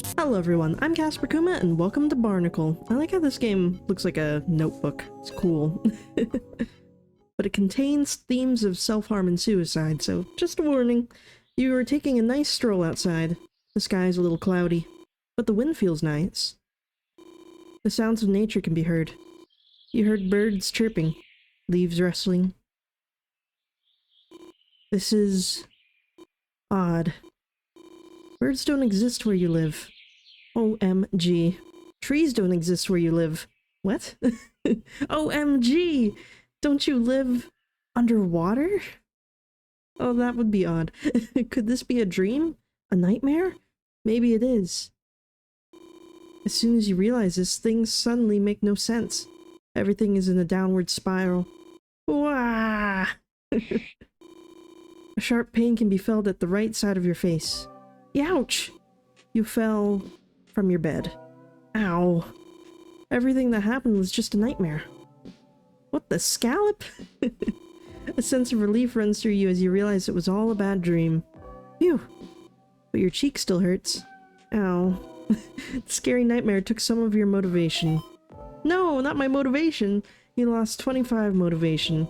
Hello everyone, I'm Casper Kuma and welcome to Barnicle. I like how this game looks like a notebook. It's cool. But it contains themes of self-harm and suicide, so just a warning. You are taking a nice stroll outside. The sky is a little cloudy, but the wind feels nice. The sounds of nature can be heard. You heard birds chirping, leaves rustling. This is odd. Birds don't exist where you live. OMG. Trees don't exist where you live. What? OMG! Don't you live underwater? Oh, that would be odd. Could this be a dream? A nightmare? Maybe it is. As soon as you realize this, things suddenly make no sense. Everything is in a downward spiral. Wah! A sharp pain can be felt at the right side of your face. Ouch! You fell from your bed. Ow. Everything that happened was just a nightmare. What the scallop? A sense of relief runs through you as you realize it was all a bad dream. Phew. But your cheek still hurts. Ow. The scary nightmare took some of your motivation. No, not my motivation! You lost 25 motivation.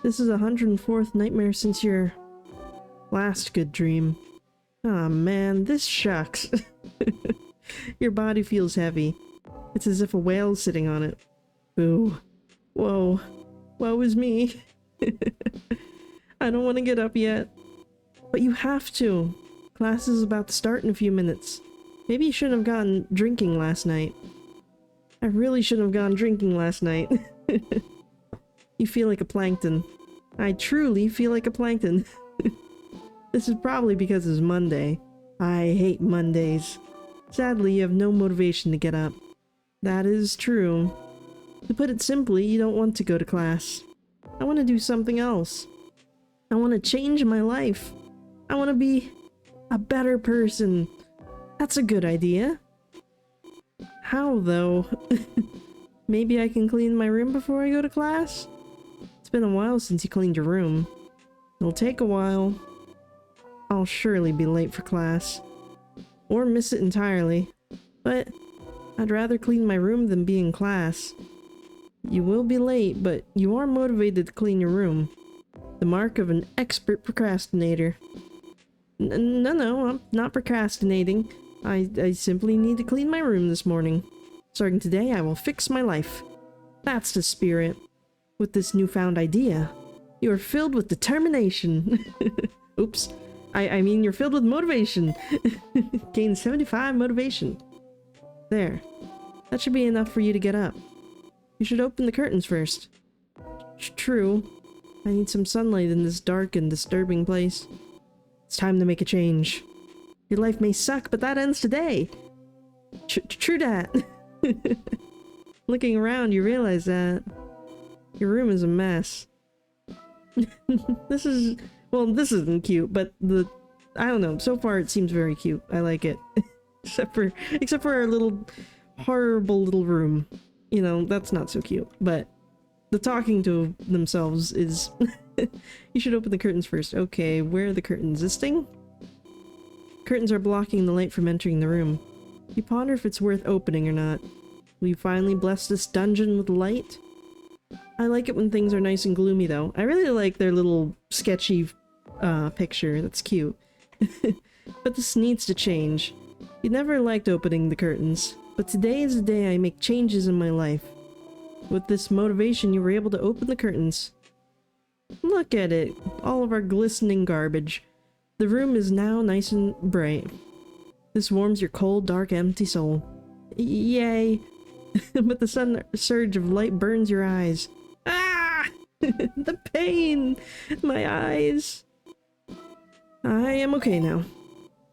This is 104th nightmare since your last good dream. Aw, man, this shucks. Your body feels heavy. It's as if a whale is sitting on it. Boo. Whoa. Woe is me. I don't want to get up yet. But you have to. Class is about to start in a few minutes. Maybe you shouldn't have gone drinking last night. I really shouldn't have gone drinking last night. You feel like a plankton. I truly feel like a plankton. This is probably because it's Monday. I hate Mondays. Sadly, you have no motivation to get up. That is true. To put it simply, you don't want to go to class. I want to do something else. I want to change my life. I want to be a better person. That's a good idea. How, though? Maybe I can clean my room before I go to class? It's been a while since you cleaned your room. It'll take a while. I'll surely be late for class. Or miss it entirely. But I'd rather clean my room than be in class. You will be late, but you are motivated to clean your room. The mark of an expert procrastinator. No, I'm not procrastinating. I simply need to clean my room this morning. Starting today, I will fix my life. That's the spirit. With this newfound idea, you are filled with determination. Oops. I mean, you're filled with motivation. Gain 75 motivation. There. That should be enough for you to get up. You should open the curtains first. True. I need some sunlight in this dark and disturbing place. It's time to make a change. Your life may suck, but that ends today. True that. Looking around, you realize that your room is a mess. This isn't cute, but I don't know, so far it seems very cute. I like it. except for our little horrible little room. You know, that's not so cute, but the talking to themselves is... You should open the curtains first. Okay, where are the curtains? This thing? Curtains are blocking the light from entering the room. You ponder if it's worth opening or not. Will you finally bless this dungeon with light? I like it when things are nice and gloomy, though. I really like their little sketchy picture. That's cute. But this needs to change. You never liked opening the curtains, but today is the day I make changes in my life. With this motivation, you were able to open the curtains. Look at it, all of our glistening garbage. The room is now nice and bright. This warms your cold, dark, empty soul. Yay! But the sudden surge of light burns your eyes. Ah! The pain! My eyes! I am okay now.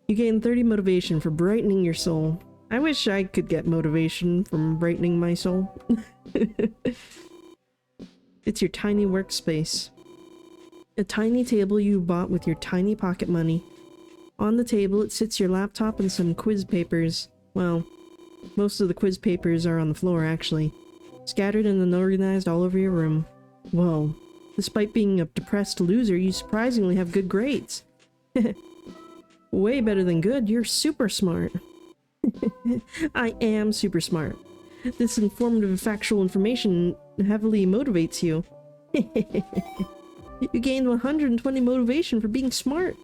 You gain 30 motivation for brightening your soul. I wish I could get motivation from brightening my soul. It's your tiny workspace. A tiny table you bought with your tiny pocket money. On the table it sits your laptop and some quiz papers. Well, most of the quiz papers are on the floor, actually. Scattered and unorganized all over your room. Whoa. Despite being a depressed loser, you surprisingly have good grades. Way better than good, you're super smart. I am super smart. This informative and factual information heavily motivates you. You gained 120 motivation for being smart.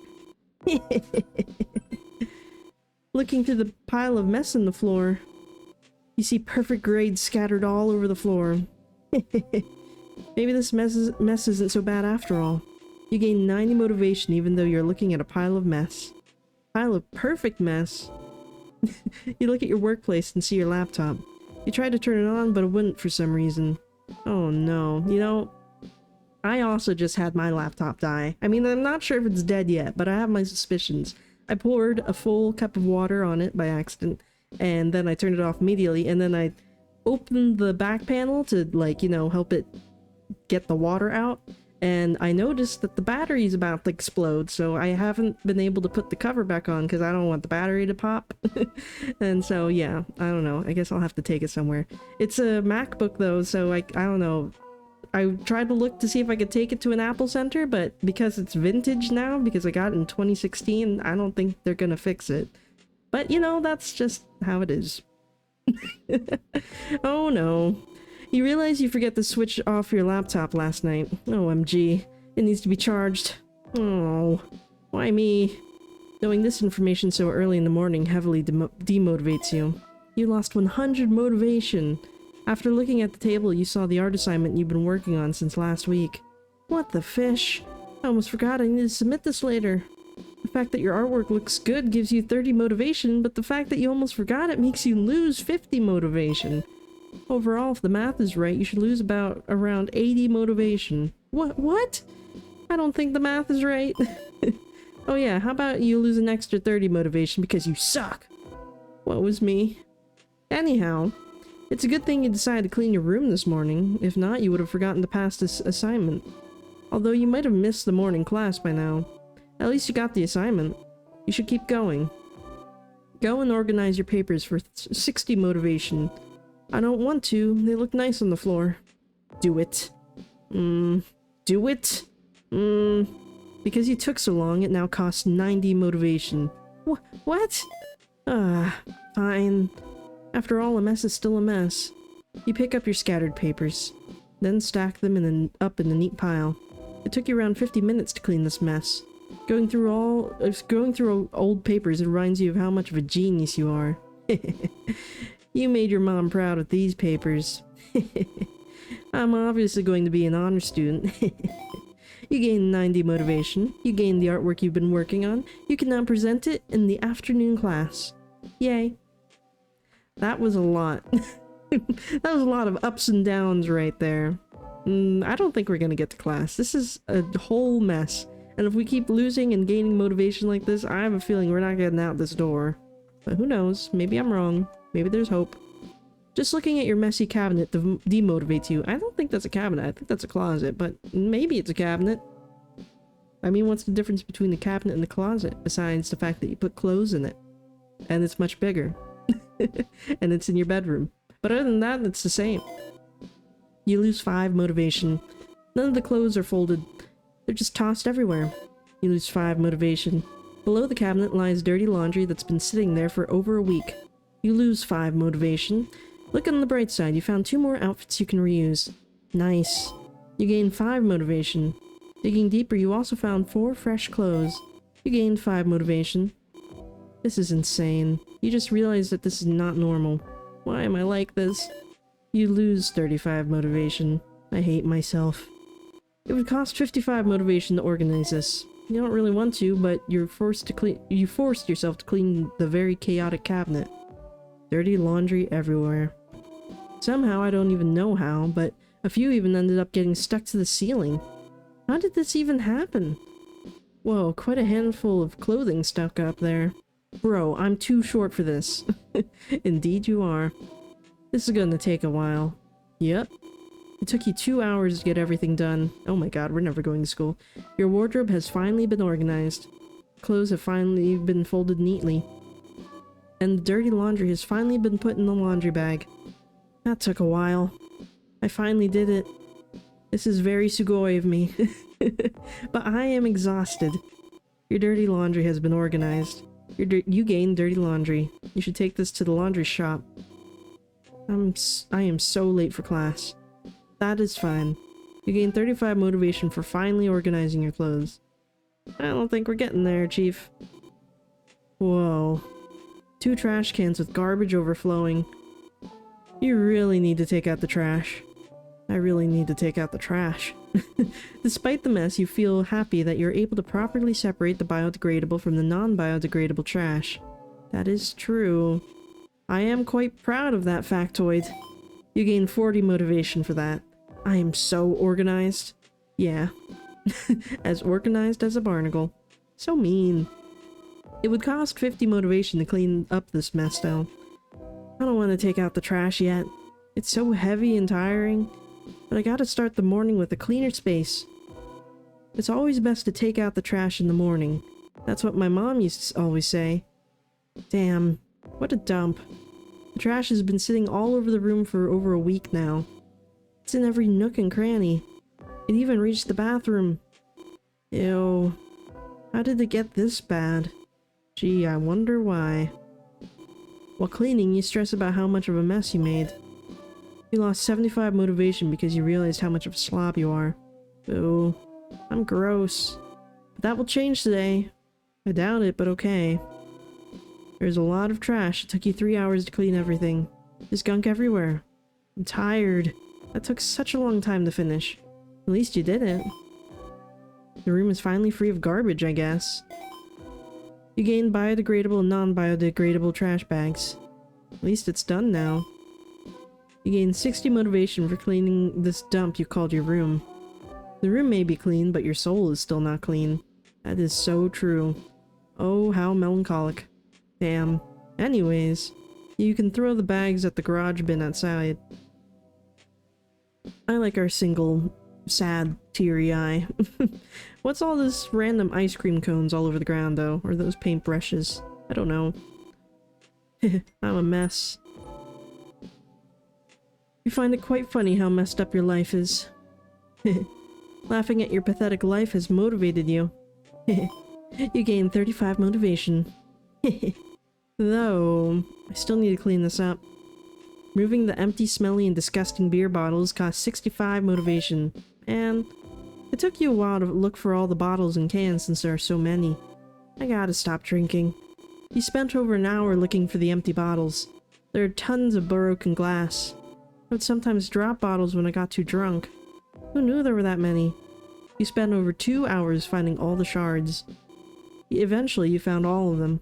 Looking through the pile of mess on the floor, you see perfect grades scattered all over the floor. Maybe this mess isn't so bad after all. You gain 90 motivation even though you're looking at a pile of mess. Pile of perfect mess. You look at your workplace and see your laptop. You tried to turn it on, but it wouldn't for some reason. Oh no. You know, I also just had my laptop die. I mean, I'm not sure if it's dead yet, but I have my suspicions. I poured a full cup of water on it by accident, and then I turned it off immediately, and then I opened the back panel to, like, you know, help it get the water out, and I noticed that the battery is about to explode, so I haven't been able to put the cover back on because I don't want the battery to pop. And so, yeah, I don't know. I guess I'll have to take it somewhere. It's a MacBook, though, so I don't know. I tried to look to see if I could take it to an Apple Center, but because it's vintage now, because I got it in 2016, I don't think they're gonna fix it. But, you know, that's just how it is. Oh no. You realize you forgot to switch off your laptop last night. OMG. It needs to be charged. Oh. Why me? Knowing this information so early in the morning heavily demotivates you. You lost 100 motivation. After looking at the table, you saw the art assignment you've been working on since last week. What the fish? I almost forgot I need to submit this later. The fact that your artwork looks good gives you 30 motivation, but the fact that you almost forgot it makes you lose 50 motivation. Overall, if the math is right, you should lose around 80 motivation. What? I don't think the math is right. Oh yeah, how about you lose an extra 30 motivation because you suck? What was me? Anyhow, it's a good thing you decided to clean your room this morning. If not, you would have forgotten to pass this assignment. Although you might have missed the morning class by now. At least you got the assignment. You should keep going. Go and organize your papers for 60 motivation. I don't want to. They look nice on the floor. Do it. Do it? Because you took so long, it now costs 90 motivation. What? Fine. After all, a mess is still a mess. You pick up your scattered papers, then stack them up in a neat pile. It took you around 50 minutes to clean this mess. Going through old papers reminds you of how much of a genius you are. You made your mom proud with these papers. I'm obviously going to be an honor student. You gained 90 motivation. You gained the artwork you've been working on. You can now present it in the afternoon class. Yay. That was a lot. That was a lot of ups and downs right there. I don't think we're gonna get to class. This is a whole mess. And if we keep losing and gaining motivation like this, I have a feeling we're not getting out this door. But who knows? Maybe I'm wrong. Maybe there's hope. Just looking at your messy cabinet demotivates you. I don't think that's a cabinet. I think that's a closet, but maybe it's a cabinet. I mean, what's the difference between the cabinet and the closet, besides the fact that you put clothes in it? And it's much bigger. And it's in your bedroom. But other than that, it's the same. You lose 5 motivation. None of the clothes are folded. They're just tossed everywhere. You lose 5 motivation. Below the cabinet lies dirty laundry that's been sitting there for over a week. You lose 5 motivation. Look on the bright side, you found 2 more outfits you can reuse. Nice. You gained 5 motivation. Digging deeper, you also found 4 fresh clothes. You gained 5 motivation. This is insane. You just realized that this is not normal. Why am I like this? You lose 35 motivation. I hate myself. It would cost 55 motivation to organize this. You don't really want to, but you forced yourself to clean the very chaotic cabinet. Dirty laundry everywhere. Somehow, I don't even know how, but a few even ended up getting stuck to the ceiling. How did this even happen? Whoa, quite a handful of clothing stuck up there. Bro, I'm too short for this. Indeed you are. This is gonna take a while. Yep. It took you 2 hours to get everything done. Oh my god, we're never going to school. Your wardrobe has finally been organized. Clothes have finally been folded neatly. And the dirty laundry has finally been put in the laundry bag. That took a while. I finally did it. This is very sugoi of me. But I am exhausted. Your dirty laundry has been organized. You gain dirty laundry. You should take this to the laundry shop. I am so late for class. That is fine. You gain 35 motivation for finally organizing your clothes. I don't think we're getting there, Chief. Whoa. 2 trash cans with garbage overflowing. You really need to take out the trash. I really need to take out the trash. Despite the mess, you feel happy that you're able to properly separate the biodegradable from the non-biodegradable trash. That is true. I am quite proud of that factoid. You gain 40 motivation for that. I am so organized. Yeah. As organized as a barnacle. So mean. It would cost 50 motivation to clean up this mess though. I don't want to take out the trash yet. It's so heavy and tiring. But I gotta start the morning with a cleaner space. It's always best to take out the trash in the morning. That's what my mom used to always say. Damn, what a dump. The trash has been sitting all over the room for over a week now. It's in every nook and cranny. It even reached the bathroom. Ew. How did it get this bad? Gee, I wonder why. While cleaning, you stress about how much of a mess you made. You lost 75 motivation because you realized how much of a slob you are. Ooh, I'm gross. But that will change today. I doubt it, but okay. There's a lot of trash. It took you 3 hours to clean everything. There's gunk everywhere. I'm tired. That took such a long time to finish. At least you did it. The room is finally free of garbage, I guess. You gained biodegradable and non-biodegradable trash bags. At least it's done now. You gain 60 motivation for cleaning this dump you called your room. The room may be clean, but your soul is still not clean. That is so true. Oh, how melancholic. Damn. Anyways, you can throw the bags at the garage bin outside. I like our single, sad, teary eye. What's all this random ice cream cones all over the ground, though? Or those paintbrushes? I don't know. I'm a mess. You find it quite funny how messed up your life is. Laughing at your pathetic life has motivated you. You gain 35 motivation. Though, I still need to clean this up. Moving the empty, smelly, and disgusting beer bottles costs 65 motivation. And it took you a while to look for all the bottles and cans since there are so many. I gotta stop drinking. You spent over an hour looking for the empty bottles. There are tons of broken glass. I would sometimes drop bottles when I got too drunk. Who knew there were that many? You spent over 2 hours finding all the shards. Eventually, you found all of them.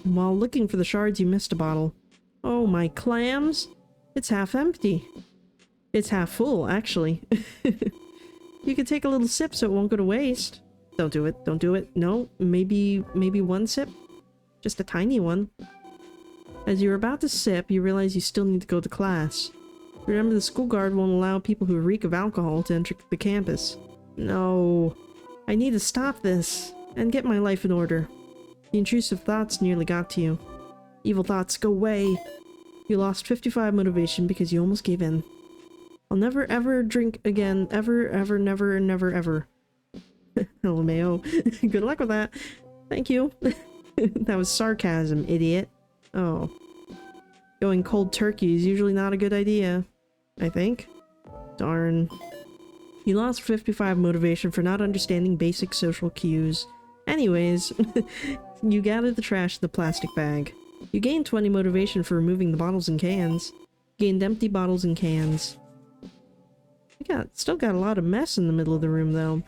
While looking for the shards, you missed a bottle. Oh, my clams! It's half empty. It's half full, actually. You could take a little sip so it won't go to waste. Don't do it. Don't do it. No, maybe one sip? Just a tiny one. As you're about to sip, you realize you still need to go to class. Remember, the school guard won't allow people who reek of alcohol to enter the campus. No. I need to stop this and get my life in order. The intrusive thoughts nearly got to you. Evil thoughts, go away. You lost 55 motivation because you almost gave in. I'll never ever drink again. Ever, ever, never, never, ever. LMAO. Good luck with that. Thank you. That was sarcasm, idiot. Oh. Going cold turkey is usually not a good idea. I think. Darn. You lost 55 motivation for not understanding basic social cues. Anyways, you gathered the trash in the plastic bag. You gained 20 motivation for removing the bottles and cans. Gained empty bottles and cans. Still got a lot of mess in the middle of the room, though.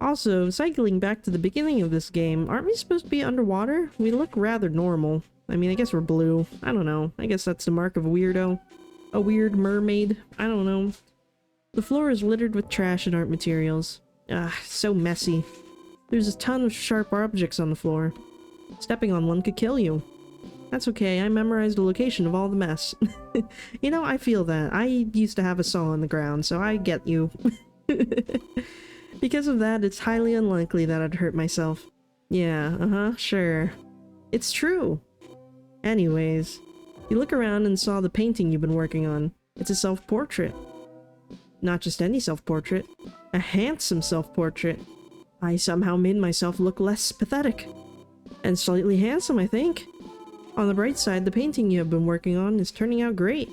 Also, cycling back to the beginning of this game, aren't we supposed to be underwater? We look rather normal. I mean, I guess we're blue. I don't know. I guess that's the mark of a weirdo. A weird mermaid. I don't know. The floor is littered with trash and art materials. Ah, so messy. There's a ton of sharp objects on the floor. Stepping on one could kill you. That's okay, I memorized the location of all the mess. You know, I feel that. I used to have a saw on the ground, so I get you. Because of that, it's highly unlikely that I'd hurt myself. Yeah, sure. It's true. Anyways, you look around and saw the painting you've been working on. It's a self-portrait. Not just any self-portrait. A handsome self-portrait. I somehow made myself look less pathetic. And slightly handsome, I think. On the bright side, the painting you have been working on is turning out great.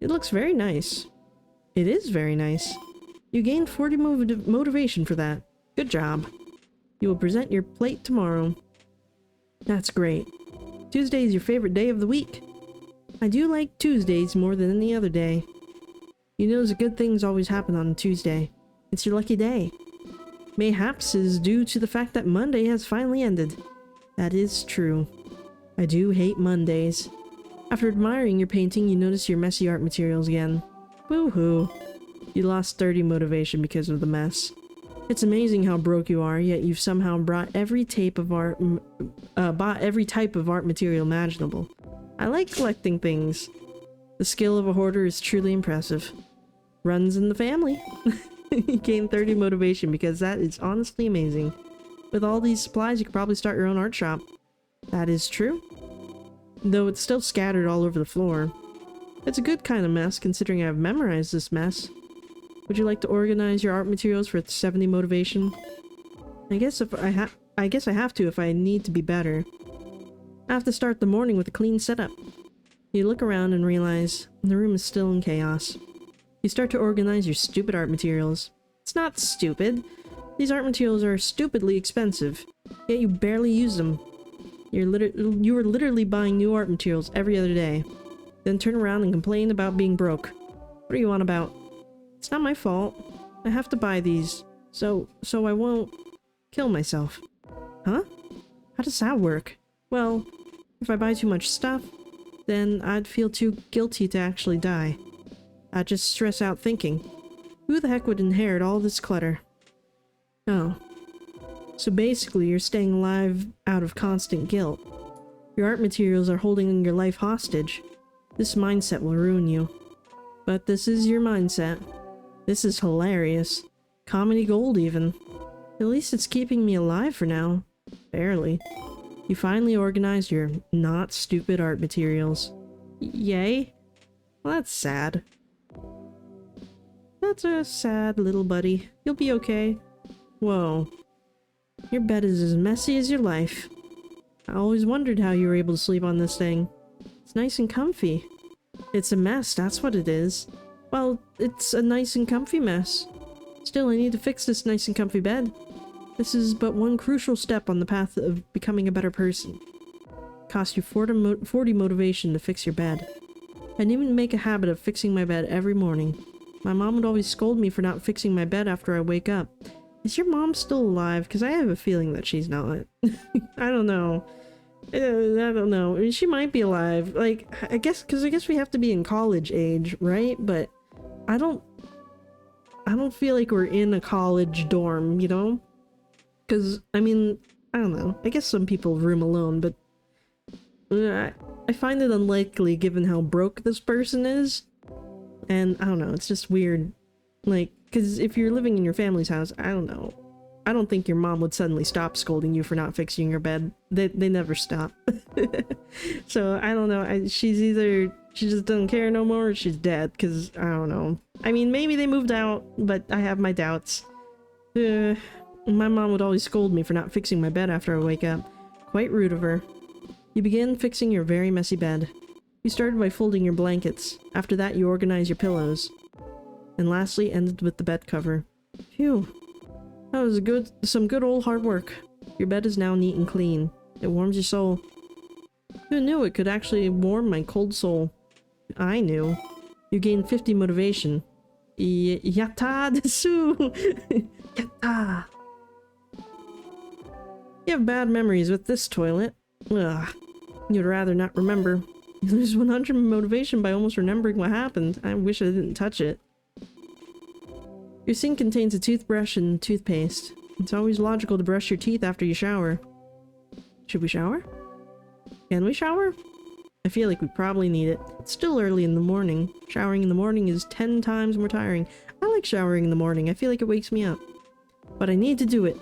It looks very nice. It is very nice. You gained 40 motivation for that. Good job. You will present your plate tomorrow. That's great. Tuesday is your favorite day of the week. I do like Tuesdays more than any other day. You know the good things always happen on a Tuesday. It's your lucky day. Mayhaps is due to the fact that Monday has finally ended. That is true. I do hate Mondays. After admiring your painting, you notice your messy art materials again. Woohoo. You lost 30 motivation because of the mess. It's amazing how broke you are, yet you've somehow bought every type of art material imaginable. I like collecting things. The skill of a hoarder is truly impressive. Runs in the family. You gain 30 motivation because that is honestly amazing. With all these supplies, you could probably start your own art shop. That is true. Though it's still scattered all over the floor. It's a good kind of mess, considering I've memorized this mess. Would you like to organize your art materials for 70 motivation? I guess I have to if I need to be better. I have to start the morning with a clean setup. You look around and realize the room is still in chaos. You start to organize your stupid art materials. It's not stupid. These art materials are stupidly expensive, yet you barely use them. You are literally buying new art materials every other day, then turn around and complain about being broke. What are you on about? It's not my fault. I have to buy these, so I won't kill myself. Huh? How does that work? Well, if I buy too much stuff, then I'd feel too guilty to actually die. I'd just stress out thinking, who the heck would inherit all this clutter? Oh. So basically, you're staying alive out of constant guilt. Your art materials are holding your life hostage. This mindset will ruin you. But this is your mindset. This is hilarious. Comedy gold, even. At least it's keeping me alive for now. Barely. You finally organized your not stupid art materials. Yay? Well, that's sad. That's a sad little buddy. You'll be okay. Whoa. Your bed is as messy as your life. I always wondered how you were able to sleep on this thing. It's nice and comfy. It's a mess, that's what it is. Well, it's a nice and comfy mess. Still, I need to fix this nice and comfy bed. This is but one crucial step on the path of becoming a better person. It costs you 40 motivation to fix your bed. I didn't even make a habit of fixing my bed every morning. My mom would always scold me for not fixing my bed after I wake up. Is your mom still alive? Because I have a feeling that she's not. I don't know. I don't know. She might be alive. Like, I guess we have to be in college age, right? But I don't feel like we're in a college dorm, you know? Because, I mean, I don't know. I guess some people room alone, but I find it unlikely given how broke this person is. And I don't know, it's just weird. Like, because if you're living in your family's house, I don't know. I don't think your mom would suddenly stop scolding you for not fixing your bed. They never stop. So, I don't know. She's either... She just doesn't care no more or she's dead, because I don't know. I mean, maybe they moved out, but I have my doubts. My mom would always scold me for not fixing my bed after I wake up. Quite rude of her. You begin fixing your very messy bed. You started by folding your blankets. After that, you organize your pillows. And lastly, ended with the bed cover. Phew. That was some good old hard work. Your bed is now neat and clean. It warms your soul. Who knew it could actually warm my cold soul? I knew. You gained 50 motivation. Yatta desu! Yatta! You have bad memories with this toilet. Ugh. You'd rather not remember. You lose 100 motivation by almost remembering what happened. I wish I didn't touch it. Your sink contains a toothbrush and toothpaste. It's always logical to brush your teeth after you shower. Should we shower? Can we shower? I feel like we probably need it. It's still early in the morning. Showering in the morning is 10 times more tiring. I like showering in the morning. I feel like it wakes me up. But I need to do it.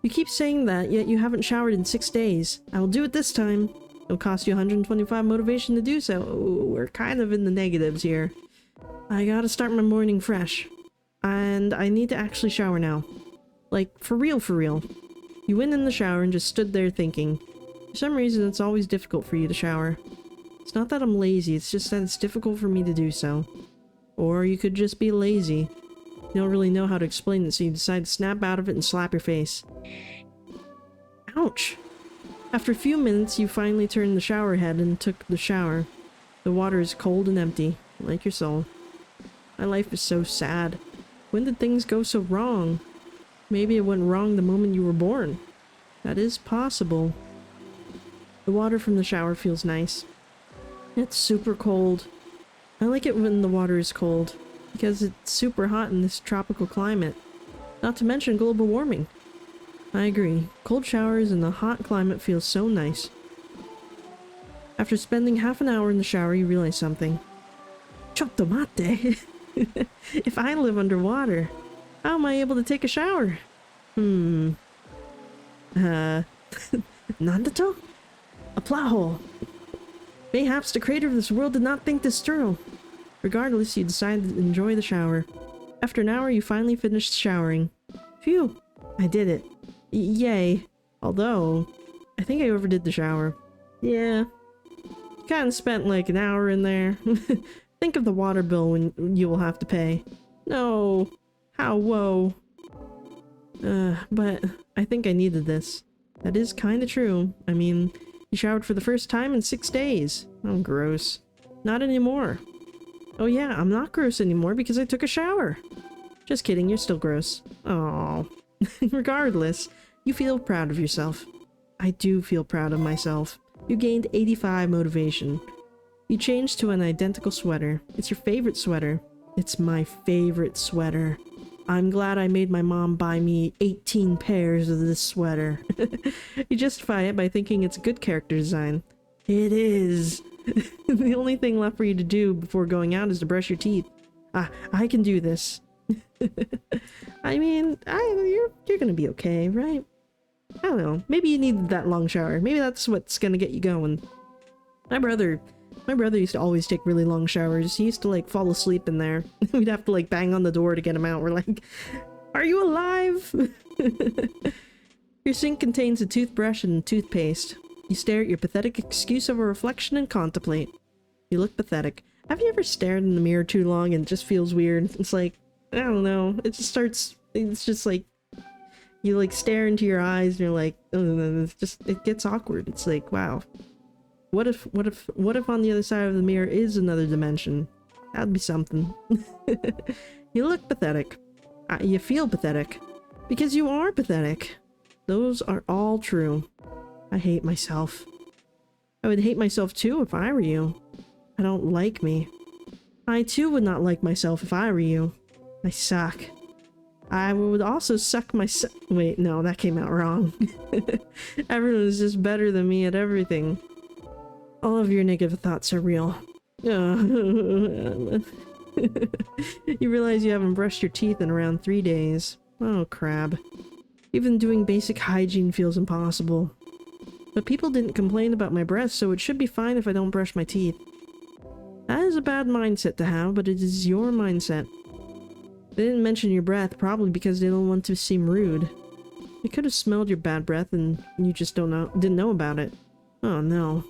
You keep saying that, yet you haven't showered in 6 days. I will do it this time. It'll cost you 125 motivation to do so. Ooh, we're kind of in the negatives here. I gotta start my morning fresh. And I need to actually shower now. Like, for real, for real. You went in the shower and just stood there thinking, For some reason, it's always difficult for you to shower. It's not that I'm lazy, it's just that it's difficult for me to do so. Or you could just be lazy. You don't really know how to explain it, so you decide to snap out of it and slap your face. Ouch! After a few minutes, you finally turned the shower head and took the shower. The water is cold and empty, like your soul. My life is so sad. When did things go so wrong? Maybe it went wrong the moment you were born. That is possible. The water from the shower feels nice. It's super cold. I like it when the water is cold, because it's super hot in this tropical climate. Not to mention global warming. I agree. Cold showers in a hot climate feel so nice. After spending half an hour in the shower, you realize something. Chotomate! If I live underwater, how am I able to take a shower? Nandato? A plot hole. Mayhaps the creator of this world did not think this through. Regardless, you decide to enjoy the shower. After an hour, you finally finished showering. Phew! I did it. Yay. Although, I think I overdid the shower. Yeah. Kinda spent like an hour in there. Think of the water bill when you will have to pay. No. How whoa. But I think I needed this. That is kinda true. I mean, you showered for the first time in 6 days. Oh, gross. Not anymore. Oh yeah, I'm not gross anymore because I took a shower. Just kidding, you're still gross. Oh. Regardless, you feel proud of yourself. I do feel proud of myself. You gained 85 motivation. You changed to an identical sweater. It's your favorite sweater. It's my favorite sweater. I'm glad I made my mom buy me 18 pairs of this sweater. You justify it by thinking it's good character design. It is. The only thing left for you to do before going out is to brush your teeth. I can do this. I mean, you're gonna be okay, right? I don't know. Maybe you needed that long shower. Maybe that's what's gonna get you going. My brother used to always take really long showers. He used to like fall asleep in there. We'd have to like bang on the door to get him out. We're like, are you alive? Your sink contains a toothbrush and toothpaste. You stare at your pathetic excuse of a reflection and contemplate. You look pathetic. Have you ever stared in the mirror too long and it just feels weird? It's like, I don't know. It's just like, you like stare into your eyes and you're like, it gets awkward. It's like, wow. What if on the other side of the mirror is another dimension? That'd be something. You look pathetic. You feel pathetic. Because you are pathetic. Those are all true. I hate myself. I would hate myself too if I were you. I don't like me. I too would not like myself if I were you. I suck. I would also suck myself. Wait, no, that came out wrong. Everyone is just better than me at everything. All of your negative thoughts are real. You realize you haven't brushed your teeth in around 3 days. Oh, crab. Even doing basic hygiene feels impossible. But people didn't complain about my breath, so it should be fine if I don't brush my teeth. That is a bad mindset to have, but it is your mindset. They didn't mention your breath, probably because they don't want to seem rude. They could have smelled your bad breath and you just didn't know about it. Oh no.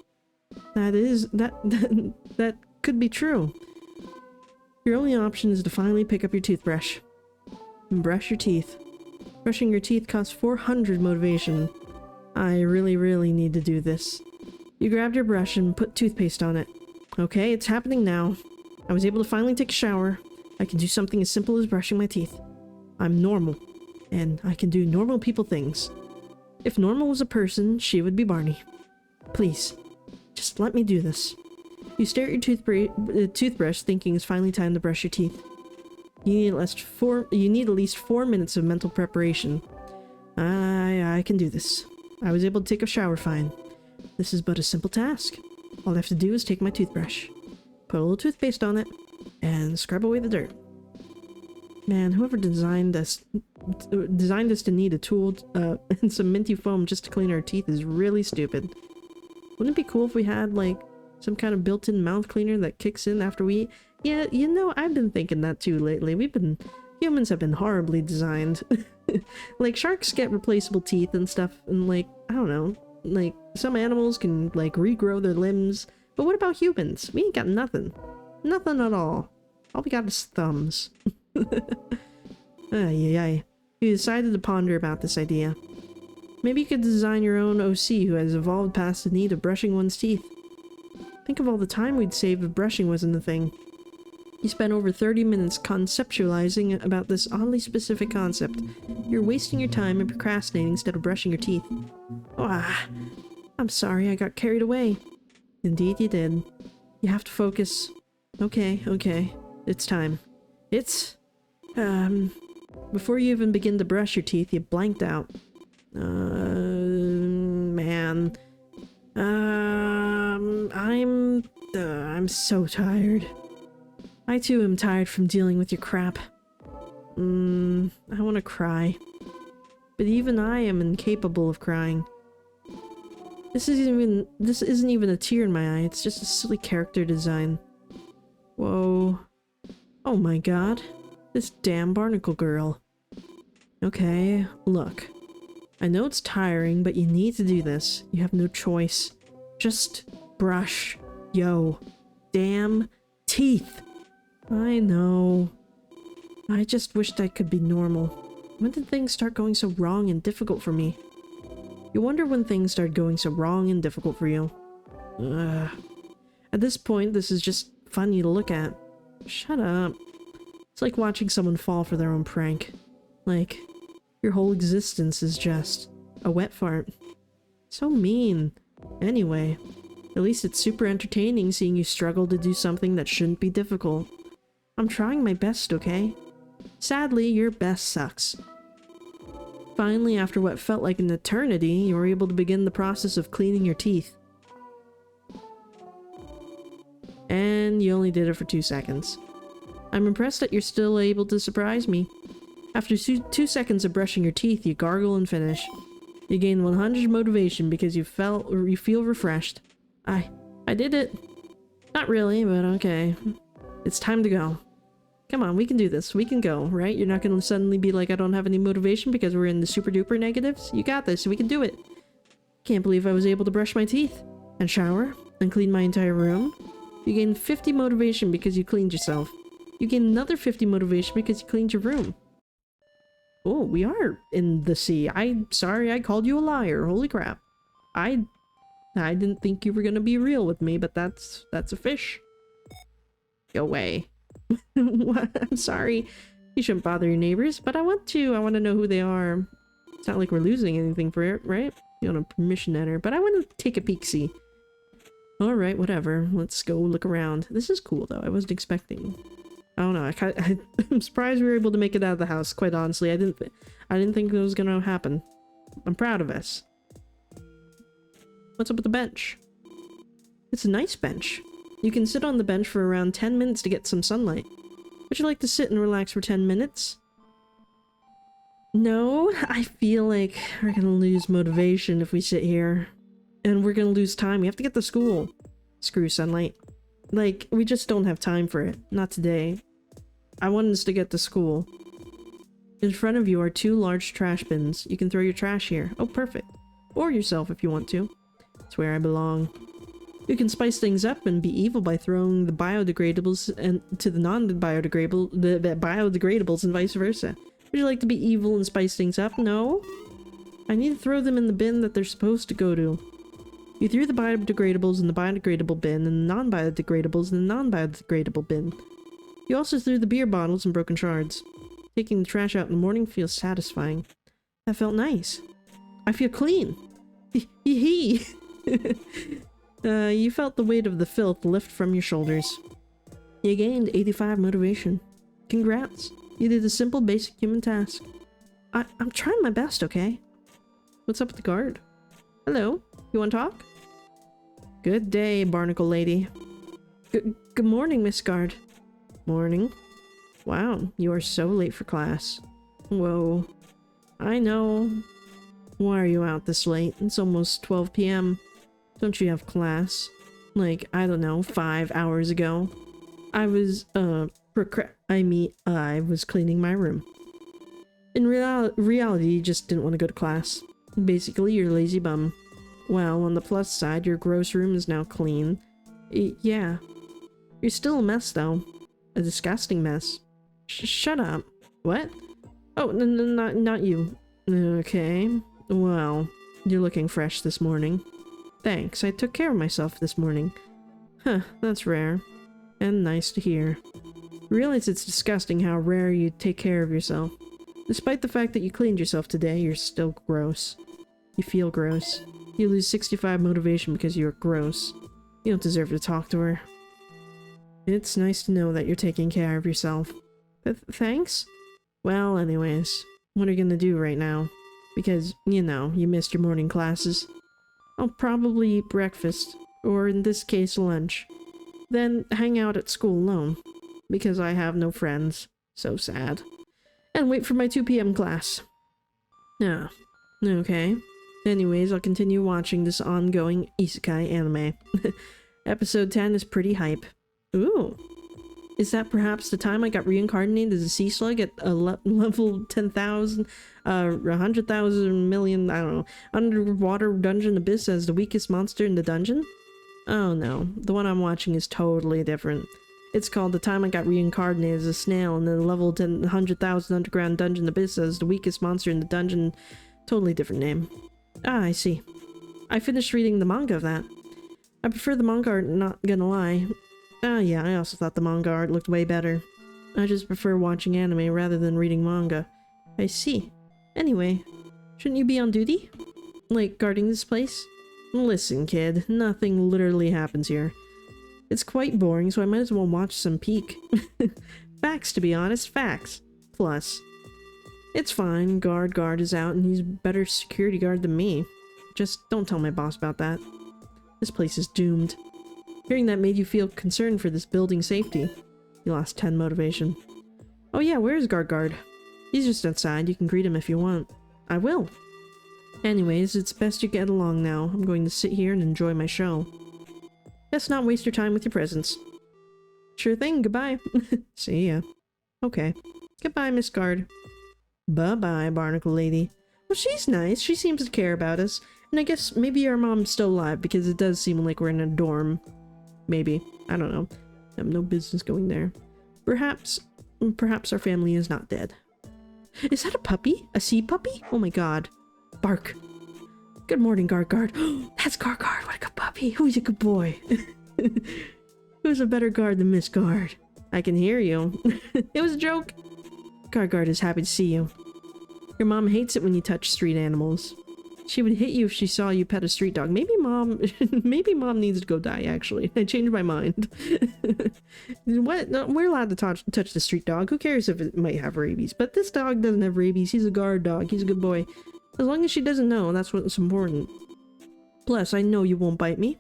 That could be true. Your only option is to finally pick up your toothbrush and brush your teeth. Brushing your teeth costs 400 motivation. I really need to do this. You grabbed your brush and put toothpaste on it. Okay, it's happening now. I was able to finally take a shower. I can do something as simple as brushing my teeth. I'm normal, and I can do normal people things. If normal was a person, she would be Barni. Please, just let me do this. You stare at your toothbrush thinking it's finally time to brush your teeth. You need at least 4 minutes of mental preparation. I can do this. I was able to take a shower fine. This is but a simple task. All I have to do is take my toothbrush, put a little toothpaste on it, and scrub away the dirt. Man, whoever designed us to need a tool and some minty foam just to clean our teeth is really stupid. Wouldn't it be cool if we had like some kind of built-in mouth cleaner that kicks in after we eat? Yeah, you know, I've been thinking that too lately. Humans have been horribly designed. Like, sharks get replaceable teeth and stuff, and like, I don't know, like, Some animals can, like, regrow their limbs, but what about humans? We ain't got nothing. Nothing at all. All we got is thumbs. Ay, ay, ay. You decided to ponder about this idea. Maybe you could design your own OC who has evolved past the need of brushing one's teeth. Think of all the time we'd save if brushing wasn't a thing. You spent over 30 minutes conceptualizing about this oddly specific concept. You're wasting your time and procrastinating instead of brushing your teeth. Ah, I'm sorry, I got carried away. Indeed you did. You have to focus. Okay, okay. It's time. It's... Before you even begin to brush your teeth, you blanked out. Man. I'm so tired. I too am tired from dealing with your crap. I want to cry. But even I am incapable of crying. This isn't even a tear in my eye, it's just a silly character design. Whoa. Oh my god. This damn Barnicle girl. Okay, look. I know it's tiring, but you need to do this. You have no choice. Just brush. Yo. Damn teeth. I know. I just wished I could be normal. When did things start going so wrong and difficult for me? You wonder when things started going so wrong and difficult for you. At this point, this is just funny to look at. Shut up. It's like watching someone fall for their own prank. Like, your whole existence is just a wet fart. So mean. Anyway, at least it's super entertaining seeing you struggle to do something that shouldn't be difficult. I'm trying my best, okay? Sadly, your best sucks. Finally, after what felt like an eternity, you were able to begin the process of cleaning your teeth. And you only did it for 2 seconds. I'm impressed that you're still able to surprise me. After 2 seconds of brushing your teeth, you gargle and finish. You gain 100 motivation because you feel refreshed. I did it. Not really, but okay. It's time to go. Come on, we can do this. We can go, right? You're not gonna suddenly be like, I don't have any motivation because we're in the super duper negatives? You got this, we can do it. Can't believe I was able to brush my teeth, and shower, and clean my entire room. You gained 50 motivation because you cleaned yourself. You gained another 50 motivation because you cleaned your room. Oh, we are in the sea. I'm sorry I called you a liar. Holy crap. I didn't think you were gonna be real with me, but that's a fish. Go away. What? I'm sorry. You shouldn't bother your neighbors, but I want to know who they are. It's not like we're losing anything for it, right? You don't have permission to enter, but I want to take a peek-see. Alright, whatever. Let's go look around. This is cool, though. I wasn't expecting. I don't know. I'm surprised we were able to make it out of the house, quite honestly. I didn't think it was gonna happen. I'm proud of us. What's up with the bench? It's a nice bench. You can sit on the bench for around 10 minutes to get some sunlight. Would you like to sit and relax for 10 minutes? No, I feel like we're gonna lose motivation if we sit here. And we're gonna lose time. We have to get to school. Screw sunlight. Like, we just don't have time for it. Not today. I want us to get to school. In front of you are 2 large trash bins. You can throw your trash here. Oh, perfect. Or yourself if you want to. It's where I belong. You can spice things up and be evil by throwing the biodegradables and to the biodegradables and vice versa. Would you like to be evil and spice things up? No? I need to throw them in the bin that they're supposed to go to. You threw the biodegradables in the biodegradable bin and the non-biodegradables in the non-biodegradable bin. You also threw the beer bottles and broken shards. Taking the trash out in the morning feels satisfying. That felt nice. I feel clean. Hee. You felt the weight of the filth lift from your shoulders. You gained 85 motivation. Congrats. You did a simple basic human task. I'm trying my best, okay? What's up with the guard? Hello? You want to talk? Good day, Barnicle lady. Good morning, Miss Guard. Morning. Wow, you are so late for class. Whoa. I know. Why are you out this late? It's almost 12 p.m. Don't you have class? Like, I don't know, 5 hours ago. I was, I was cleaning my room. In reality, you just didn't want to go to class. Basically, you're a lazy bum. Well, on the plus side, your gross room is now clean. Yeah. You're still a mess, though. A disgusting mess. Shut up. What? Oh, not you. Okay. Well, you're looking fresh this morning. Thanks, I took care of myself this morning. Huh, that's rare. And nice to hear. Realize it's disgusting how rare you take care of yourself. Despite the fact that you cleaned yourself today, you're still gross. You feel gross. You lose 65 motivation because you're gross. You don't deserve to talk to her. It's nice to know that you're taking care of yourself. Thanks? Well, anyways, what are you gonna do right now? Because, you know, you missed your morning classes. I'll probably eat breakfast, or in this case, lunch. Then hang out at school alone, because I have no friends. So sad. And wait for my 2 p.m. class. Ah, okay. Anyways, I'll continue watching this ongoing isekai anime. Episode 10 is pretty hype. Ooh. Is that perhaps the time I got reincarnated as a sea slug at a level 10,000, 100,000 million, I don't know, underwater dungeon abyss as the weakest monster in the dungeon? Oh no, the one I'm watching is totally different. It's called The Time I Got Reincarnated as a Snail in the level 100,000 underground dungeon abyss as the weakest monster in the dungeon. Totally different name. Ah, I see. I finished reading the manga of that. I prefer the manga art, not gonna lie. Ah yeah, I also thought the manga art looked way better. I just prefer watching anime rather than reading manga. I see. Anyway, shouldn't you be on duty? Like, guarding this place? Listen, kid, nothing literally happens here. It's quite boring, so I might as well watch some Peak. Facts, to be honest, facts. Plus. It's fine, guard is out and he's a better security guard than me. Just don't tell my boss about that. This place is doomed. Hearing that made you feel concerned for this building's safety. You lost 10 motivation. Oh yeah, where's Guard? He's just outside, you can greet him if you want. I will. Anyways, it's best you get along now. I'm going to sit here and enjoy my show. Let's not waste your time with your presents. Sure thing, goodbye. See ya. Okay. Goodbye, Miss Guard. Bye-bye, Barnicle lady. Well, she's nice. She seems to care about us. And I guess maybe our mom's still alive because it does seem like we're in a dorm. Maybe. I don't know. I have no business going there. Perhaps our family is not dead. Is that a puppy? A sea puppy? Oh my god. Bark. Good morning, Guard. That's Guard. What a good puppy. Who's a good boy? Who's a better guard than Miss Guard? I can hear you. It was a joke. Guard is happy to see you. Your mom hates it when you touch street animals. She would hit you if she saw you pet a street dog. Maybe mom needs to go die, actually. I changed my mind. What? No, we're allowed to touch the street dog. Who cares if it might have rabies? But this dog doesn't have rabies. He's a guard dog. He's a good boy. As long as she doesn't know, that's what's important. Plus, I know you won't bite me.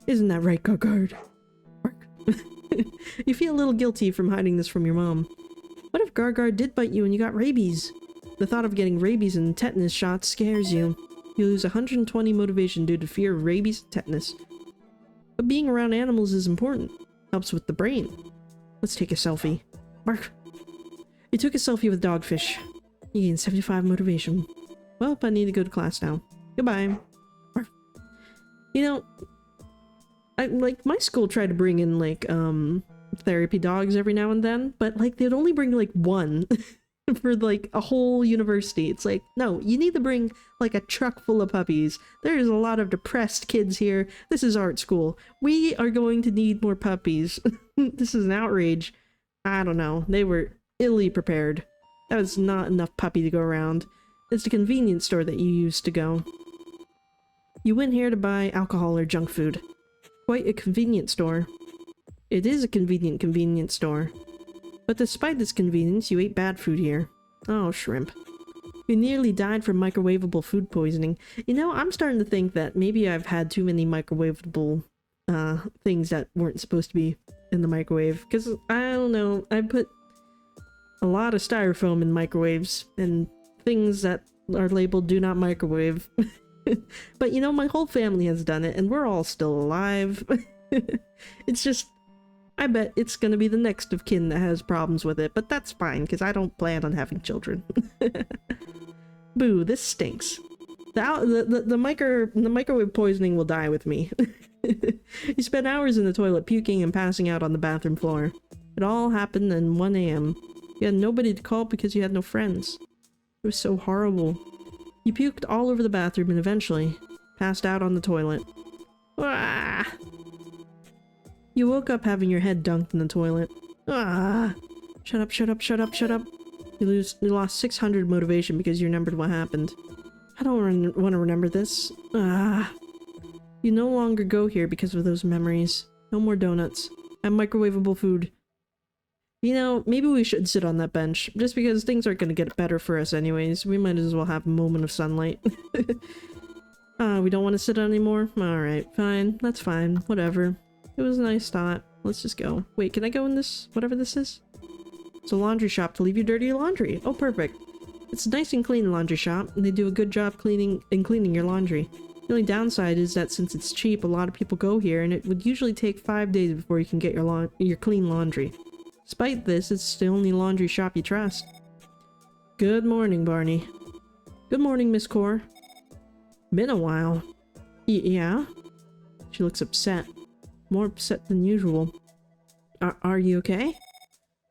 Isn't that right, Guard? You feel a little guilty from hiding this from your mom. What if Guard did bite you and you got rabies? The thought of getting rabies and tetanus shots scares you. You lose 120 motivation due to fear of rabies and tetanus. But being around animals is important. Helps with the brain. Let's take a selfie. Bark. You took a selfie with Dogfish. You gained 75 motivation. Well, I need to go to class now. Goodbye. Bark. You know, my school tried to bring in, therapy dogs every now and then, but, they'd only bring, one for, a whole university. It's like, no, you need to bring, a truck full of puppies. There's a lot of depressed kids here. This is art school. We are going to need more puppies. This is an outrage. I don't know. They were illy prepared. That was not enough puppy to go around. It's the convenience store that you used to go. You went here to buy alcohol or junk food. Quite a convenient store. It is a convenient store. But despite this convenience, you ate bad food here. Oh, shrimp. You nearly died from microwavable food poisoning. You know, I'm starting to think that maybe I've had too many microwavable things that weren't supposed to be in the microwave. Because, I don't know, I put a lot of styrofoam in microwaves and things that are labeled do not microwave. But you know, my whole family has done it and we're all still alive. It's just, I bet it's gonna be the next of kin that has problems with it, but that's fine because I don't plan on having children. Boo, this stinks. The microwave poisoning will die with me. You spent hours in the toilet puking and passing out on the bathroom floor. It all happened at 1 a.m. You had nobody to call because you had no friends. It was so horrible. You puked all over the bathroom and eventually passed out on the toilet. Ah! You woke up having your head dunked in the toilet. Ah! Shut up, shut up, shut up, shut up. You lost 600 motivation because you remembered what happened. I don't want to remember this. Ah! You no longer go here because of those memories. No more donuts. And microwavable food. You know, maybe we should sit on that bench. Just because things aren't going to get better for us anyways. We might as well have a moment of sunlight. We don't want to sit on anymore? Alright, fine. That's fine. Whatever. It was a nice thought. Let's just go. Wait, can I go in this? Whatever this is? It's a laundry shop to leave your dirty laundry. Oh, perfect. It's a nice and clean laundry shop, and they do a good job cleaning your laundry. The only downside is that since it's cheap, a lot of people go here, and it would usually take 5 days before you can get your clean laundry. Despite this, it's the only laundry shop you trust. Good morning, Barney. Good morning, Miss Core. Been a while. Yeah? She looks upset. More upset than usual. Are you okay?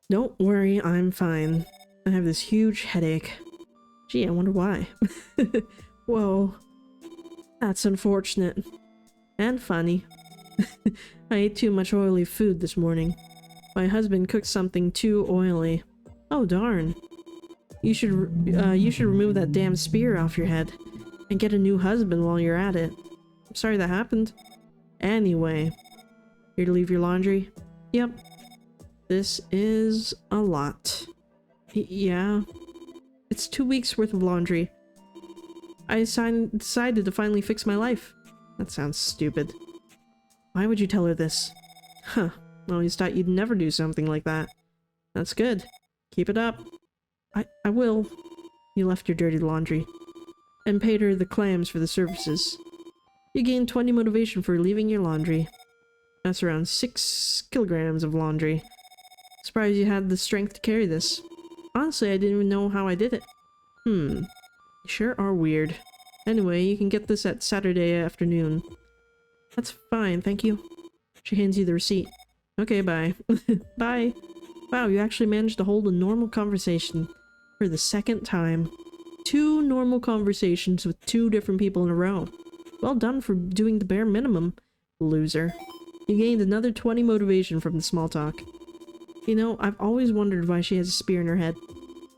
Don't worry, I'm fine. I have this huge headache. Gee, I wonder why. Whoa. That's unfortunate. And funny. I ate too much oily food this morning. My husband cooked something too oily. Oh darn. You should remove that damn spear off your head. And get a new husband while you're at it. I'm sorry that happened. Anyway. Here to leave your laundry? Yep. This is a lot. Yeah. It's 2 weeks worth of laundry. I decided to finally fix my life. That sounds stupid. Why would you tell her this? Huh. I always thought you'd never do something like that. That's good. Keep it up. I will. You left your dirty laundry. And paid her the clams for the services. You gained 20 motivation for leaving your laundry. That's around 6 kilograms of laundry. Surprised you had the strength to carry this. Honestly, I didn't even know how I did it. You sure are weird. Anyway, you can get this at Saturday afternoon. That's fine, thank you. She hands you the receipt. Okay, bye. Bye. Wow, you actually managed to hold a normal conversation for the second time. 2 normal conversations with 2 different people in a row. Well done for doing the bare minimum, loser. You gained another 20 motivation from the small talk. You know, I've always wondered why she has a spear in her head.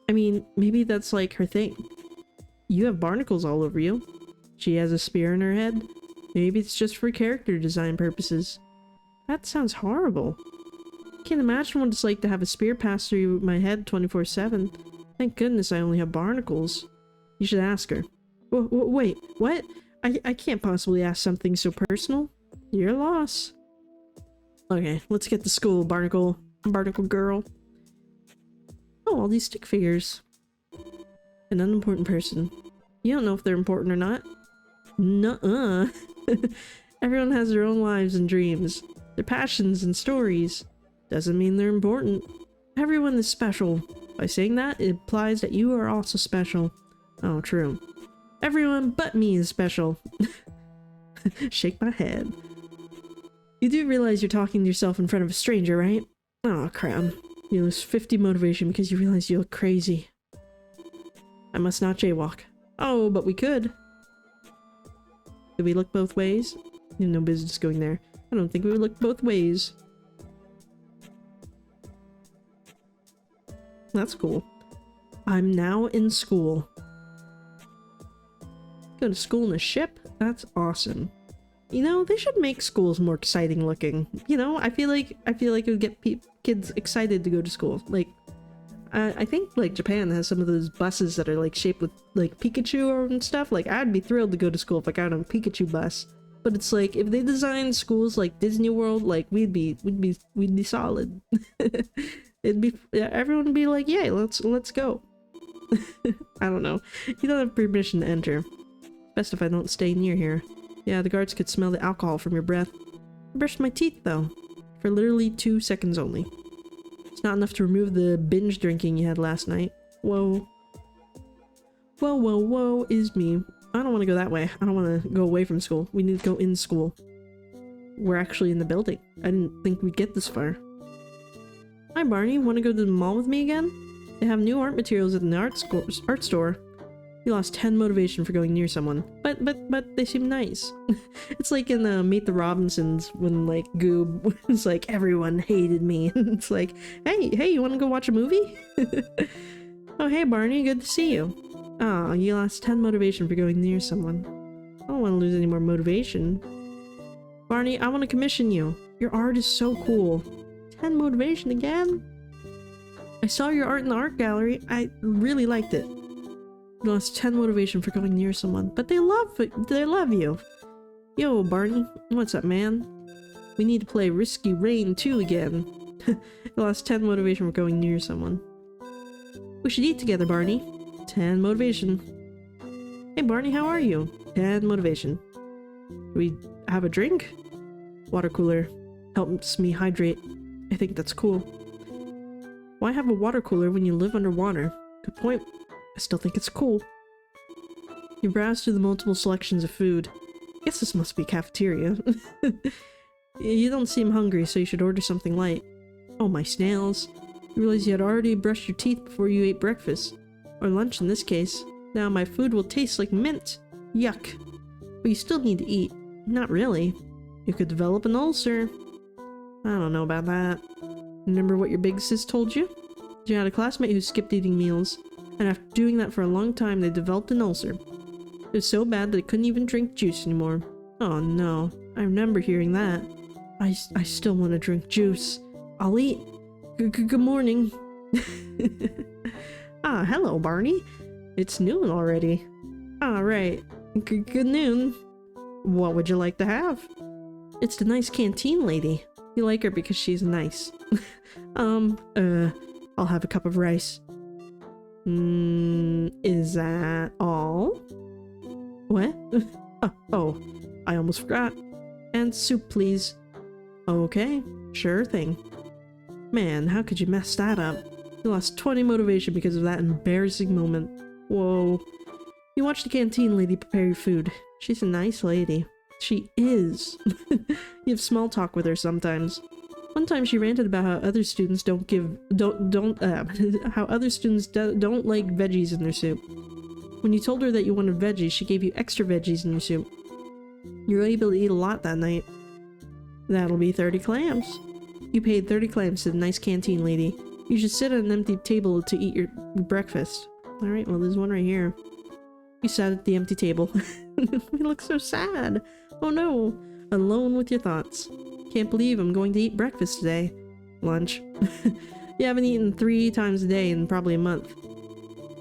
I mean, maybe that's like her thing. You have barnacles all over you. She has a spear in her head. Maybe it's just for character design purposes. That sounds horrible. I can't imagine what it's like to have a spear pass through my head 24/7. Thank goodness I only have barnacles. You should ask her. Wait, what? I can't possibly ask something so personal. Your loss. Okay, let's get to school, Barnicle. Barnicle girl. Oh, all these stick figures. An unimportant person. You don't know if they're important or not. Nuh-uh. Everyone has their own lives and dreams. Their passions and stories. Doesn't mean they're important. Everyone is special. By saying that, it implies that you are also special. Oh, true. Everyone but me is special. Shake my head. You do realize you're talking to yourself in front of a stranger, right? Oh, crap. You lose 50 motivation because you realize you look crazy. I must not jaywalk. Oh, but we could. Did we look both ways? You have no business going there. I don't think we would look both ways. That's cool. I'm now in school. Go to school in a ship? That's awesome. You know, they should make schools more exciting looking. You know, I feel like it would get kids excited to go to school. Like, I think like Japan has some of those buses that are like shaped with like Pikachu and stuff. Like, I'd be thrilled to go to school if I got on a Pikachu bus. But it's like, if they designed schools like Disney World, like we'd be solid. Everyone would be like, yay, let's go. I don't know. You don't have permission to enter. Best if I don't stay near here. Yeah, the guards could smell the alcohol from your breath. I brushed my teeth though, for literally 2 seconds only. It's not enough to remove the binge drinking you had last night. Whoa. Whoa is me. I don't want to go that way. I don't want to go away from school. We need to go in school. We're actually in the building. I didn't think we'd get this far. Hi, Barney. Want to go to the mall with me again? They have new art materials at the art store. You lost 10 motivation for going near someone. But they seem nice. It's like in Meet the Robinsons when, like, Goob was like, everyone hated me. It's like, hey, you want to go watch a movie? Oh, hey, Barney. Good to see you. Ah, you lost 10 motivation for going near someone. I don't want to lose any more motivation. Barney, I want to commission you. Your art is so cool. 10 motivation again? I saw your art in the art gallery. I really liked it. You lost 10 motivation for going near someone, but they love you. Yo, Barney, what's up, man? We need to play Risky Rain 2 again. You lost 10 motivation for going near someone. We should eat together, Barney. 10 motivation. Hey, Barney, how are you? 10 motivation. Do we have a drink? Water cooler. Helps me hydrate. I think that's cool. Why have a water cooler when you live underwater? Good point. I still think it's cool. You browse through the multiple selections of food. Guess this must be cafeteria. You don't seem hungry, so you should order something light. Oh, my snails. You realize you had already brushed your teeth before you ate breakfast. Or lunch in this case. Now my food will taste like mint. Yuck. But you still need to eat. Not really. You could develop an ulcer. I don't know about that. Remember what your big sis told you? You had a classmate who skipped eating meals, and after doing that for a long time they developed an ulcer. It was so bad that they couldn't even drink juice anymore. Oh no, I remember hearing that. I still want to drink juice. I'll eat. Good morning. Ah, hello, Barney. It's noon already. Ah, right. Good noon. What would you like to have? It's the nice canteen lady. You like her because she's nice. I'll have a cup of rice. Is that all? What? Oh, I almost forgot. And soup, please. Okay, sure thing. Man, how could you mess that up? You lost 20 motivation because of that embarrassing moment. Whoa. You watch the canteen lady prepare your food. She's a nice lady. She is. You have small talk with her sometimes. One time she ranted about how other students don't like veggies in their soup. When you told her that you wanted veggies, she gave you extra veggies in your soup. You were able to eat a lot that night. That'll be 30 clams. You paid 30 clams to the nice canteen lady. You should sit at an empty table to eat your breakfast. Alright, well there's one right here. You sat at the empty table. You look so sad. Oh no. Alone with your thoughts. Can't believe I'm going to eat breakfast today. Lunch. You haven't eaten 3 times a day in probably a month.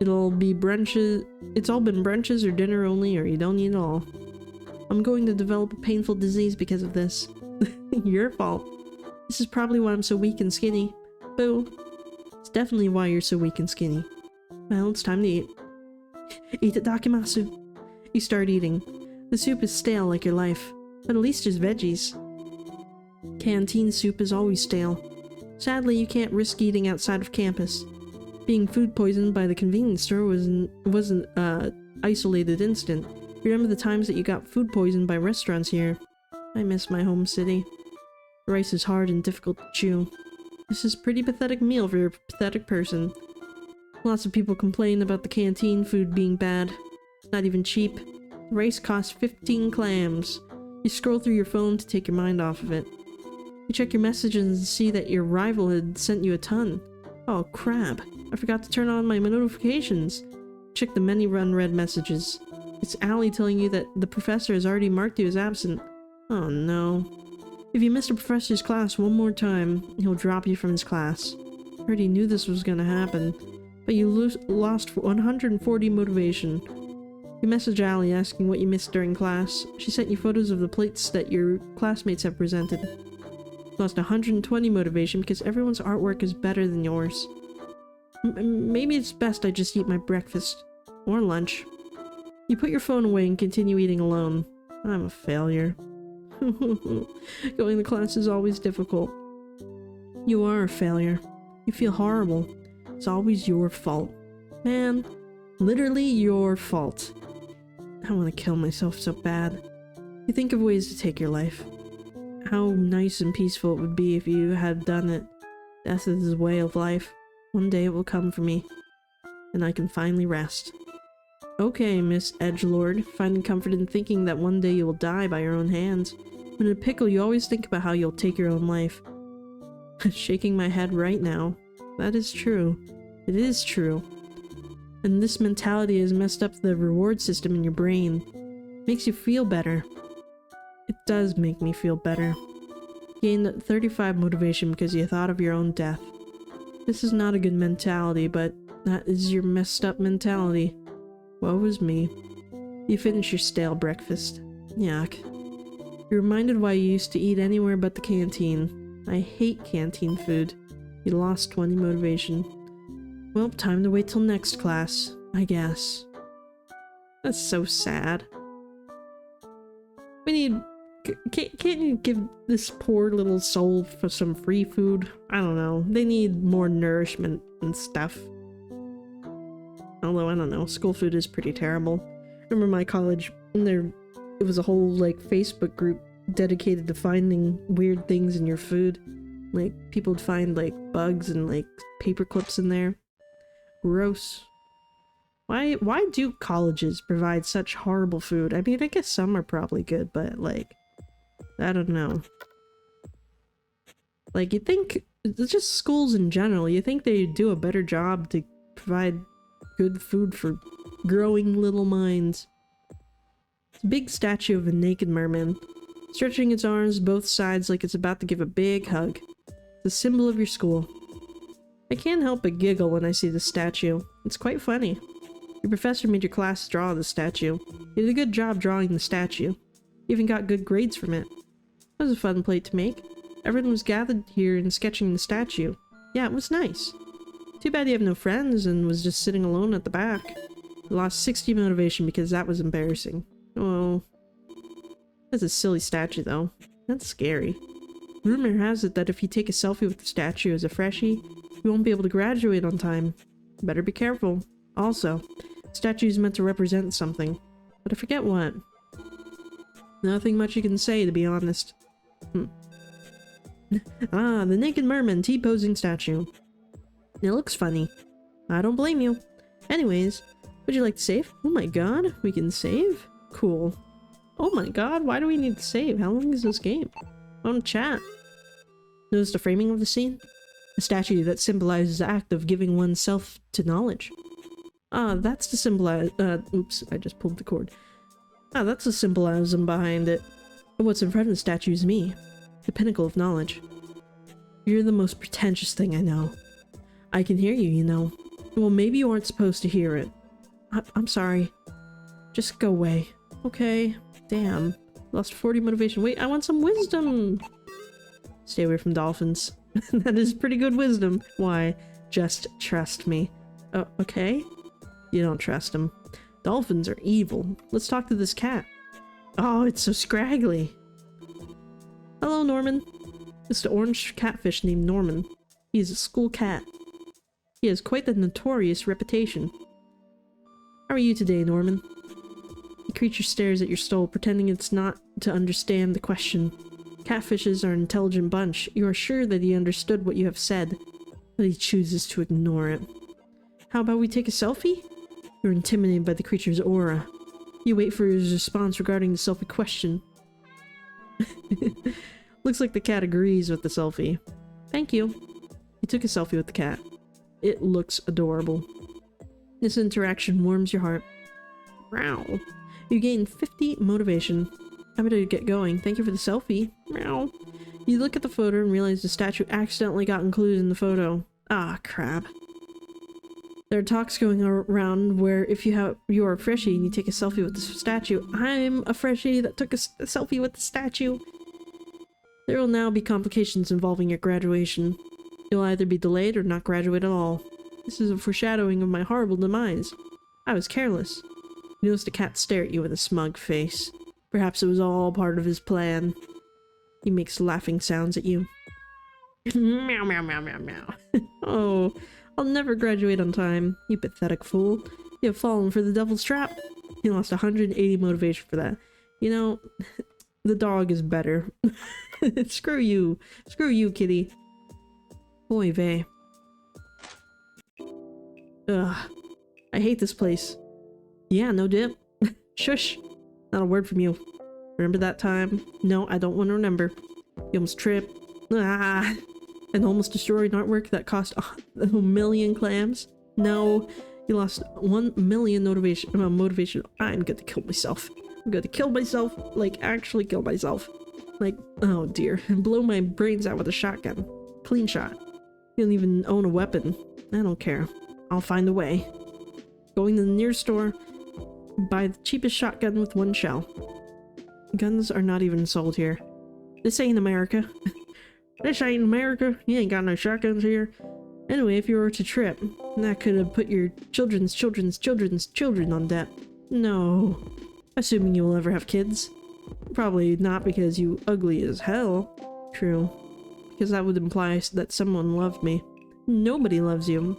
It'll be brunches. It's all been brunches or dinner only, or you don't eat at all. I'm going to develop a painful disease because of this. Your fault. This is probably why I'm so weak and skinny. Boo. It's definitely why you're so weak and skinny. Well, it's time to eat. Eat it, dakimasu. You start eating. The soup is stale like your life, but at least there's veggies. Canteen soup is always stale. Sadly, you can't risk eating outside of campus. Being food poisoned by the convenience store wasn't an isolated incident. Remember the times that you got food poisoned by restaurants here? I miss my home city. Rice is hard and difficult to chew. This is a pretty pathetic meal for a pathetic person. Lots of people complain about the canteen food being bad. It's not even cheap. The rice costs 15 clams. You scroll through your phone to take your mind off of it. You check your messages and see that your rival had sent you a ton. Oh crap, I forgot to turn on my notifications. Check the many unread messages. It's Allie telling you that the professor has already marked you as absent. Oh no. If you missed a professor's class one more time, he'll drop you from his class. I already knew this was gonna happen, but you lost 140 motivation. You message Allie asking what you missed during class. She sent you photos of the plates that your classmates have presented. You lost 120 motivation because everyone's artwork is better than yours. Maybe it's best I just eat my breakfast. Or lunch. You put your phone away and continue eating alone. I'm a failure. Going to class is always difficult. You are a failure. You feel horrible. It's always your fault. Man, literally your fault. I want to kill myself so bad. You think of ways to take your life. How nice and peaceful it would be if you had done it. Death is a way of life. One day it will come for me, and I can finally rest. Okay, Miss Edgelord, finding comfort in thinking that one day you will die by your own hands. When in a pickle, you always think about how you'll take your own life. Shaking my head right now. That is true. It is true. And this mentality has messed up the reward system in your brain. Makes you feel better. It does make me feel better. Gained 35 motivation because you thought of your own death. This is not a good mentality, but that is your messed up mentality. Woe is me. You finish your stale breakfast. Yuck. You're reminded why you used to eat anywhere but the canteen. I hate canteen food. You lost 20 motivation. Well, time to wait till next class, I guess. That's so sad. We need... Can't you give this poor little soul for some free food? I don't know. They need more nourishment and stuff. Although, I don't know. School food is pretty terrible. I remember my college, it was a whole, like, Facebook group dedicated to finding weird things in your food. Like, people would find, like, bugs and, like, paper clips in there. Gross. Why do colleges provide such horrible food? I mean, I guess some are probably good, but, like, I don't know. Like, you think, it's just schools in general, you think they do a better job to provide good food for growing little minds. It's a big statue of a naked merman, stretching its arms both sides like it's about to give a big hug. It's a symbol of your school. I can't help but giggle when I see the statue. It's quite funny. Your professor made your class draw the statue. You did a good job drawing the statue. You even got good grades from it. It was a fun plate to make. Everyone was gathered here and sketching the statue. Yeah, it was nice. Too bad you have no friends and was just sitting alone at the back. You lost 60 motivation because that was embarrassing. Oh. That's a silly statue though. That's scary. Rumor has it that if you take a selfie with the statue as a freshie, you won't be able to graduate on time. Better be careful. Also, the statue is meant to represent something, but I forget what. Nothing much you can say, to be honest. Ah, the naked merman T-posing statue. It looks funny. I don't blame you. Anyways, would you like to save? Oh my god, we can save? Cool. Oh my god, why do we need to save? How long is this game? I want to chat. Notice the framing of the scene? A statue that symbolizes the act of giving oneself to knowledge. Ah, that's the symbolize- oops, I just pulled the cord. Ah, that's the symbolism behind it. But what's in front of the statue is me. The pinnacle of knowledge. You're the most pretentious thing I know. I can hear you, you know. Well, maybe you aren't supposed to hear it. I'm sorry. Just go away. Okay. Damn. Lost 40 motivation. Wait, I want some wisdom! Stay away from dolphins. That is pretty good wisdom. Why? Just trust me. Oh, okay. You don't trust him. Dolphins are evil. Let's talk to this cat. Oh, it's so scraggly. Hello, Norman. It's the orange catfish named Norman. He is a school cat. He has quite the notorious reputation. How are you today, Norman? The creature stares at your stole, pretending it's not to understand the question. Catfishes are an intelligent bunch. You are sure that he understood what you have said, but he chooses to ignore it. How about we take a selfie? You're intimidated by the creature's aura. You wait for his response regarding the selfie question. Looks like the cat agrees with the selfie. Thank you. You took a selfie with the cat. It looks adorable. This interaction warms your heart. Meow. You gain 50 motivation. I'm ready to get going. Thank you for the selfie. Meow. You look at the photo and realize the statue accidentally got included in the photo. Ah, crap. There are talks going around where if you are a freshie and you take a selfie with the statue, I'm a freshie that took a selfie with the statue. There will now be complications involving your graduation. You'll either be delayed or not graduate at all. This is a foreshadowing of my horrible demise. I was careless. You notice the cat stare at you with a smug face. Perhaps it was all part of his plan. He makes laughing sounds at you. Meow, meow, meow, meow, meow. Oh, I'll never graduate on time, you pathetic fool. You have fallen for the devil's trap. You lost 180 motivation for that. You know, the dog is better. Screw you. Screw you, kitty. Oy vey. Ugh. I hate this place. Yeah, no dip. Shush. Not a word from you. Remember that time? No, I don't want to remember. You almost tripped. Ah. And almost destroyed artwork that cost a million clams? No. You lost 1 million motivation. I'm going to kill myself. I'm going to kill myself. Like, actually kill myself. Like, oh dear. Blow my brains out with a shotgun. Clean shot. You don't even own a weapon. I don't care. I'll find a way. Going to the nearest store. Buy the cheapest shotgun with 1 shell. Guns are not even sold here. This ain't America. This ain't America. You ain't got no shotguns here. Anyway, if you were to trip, that could have put your children's children on debt. No. Assuming you will ever have kids. Probably not because you ugly as hell. True. Because that would imply that someone loved me. Nobody loves you.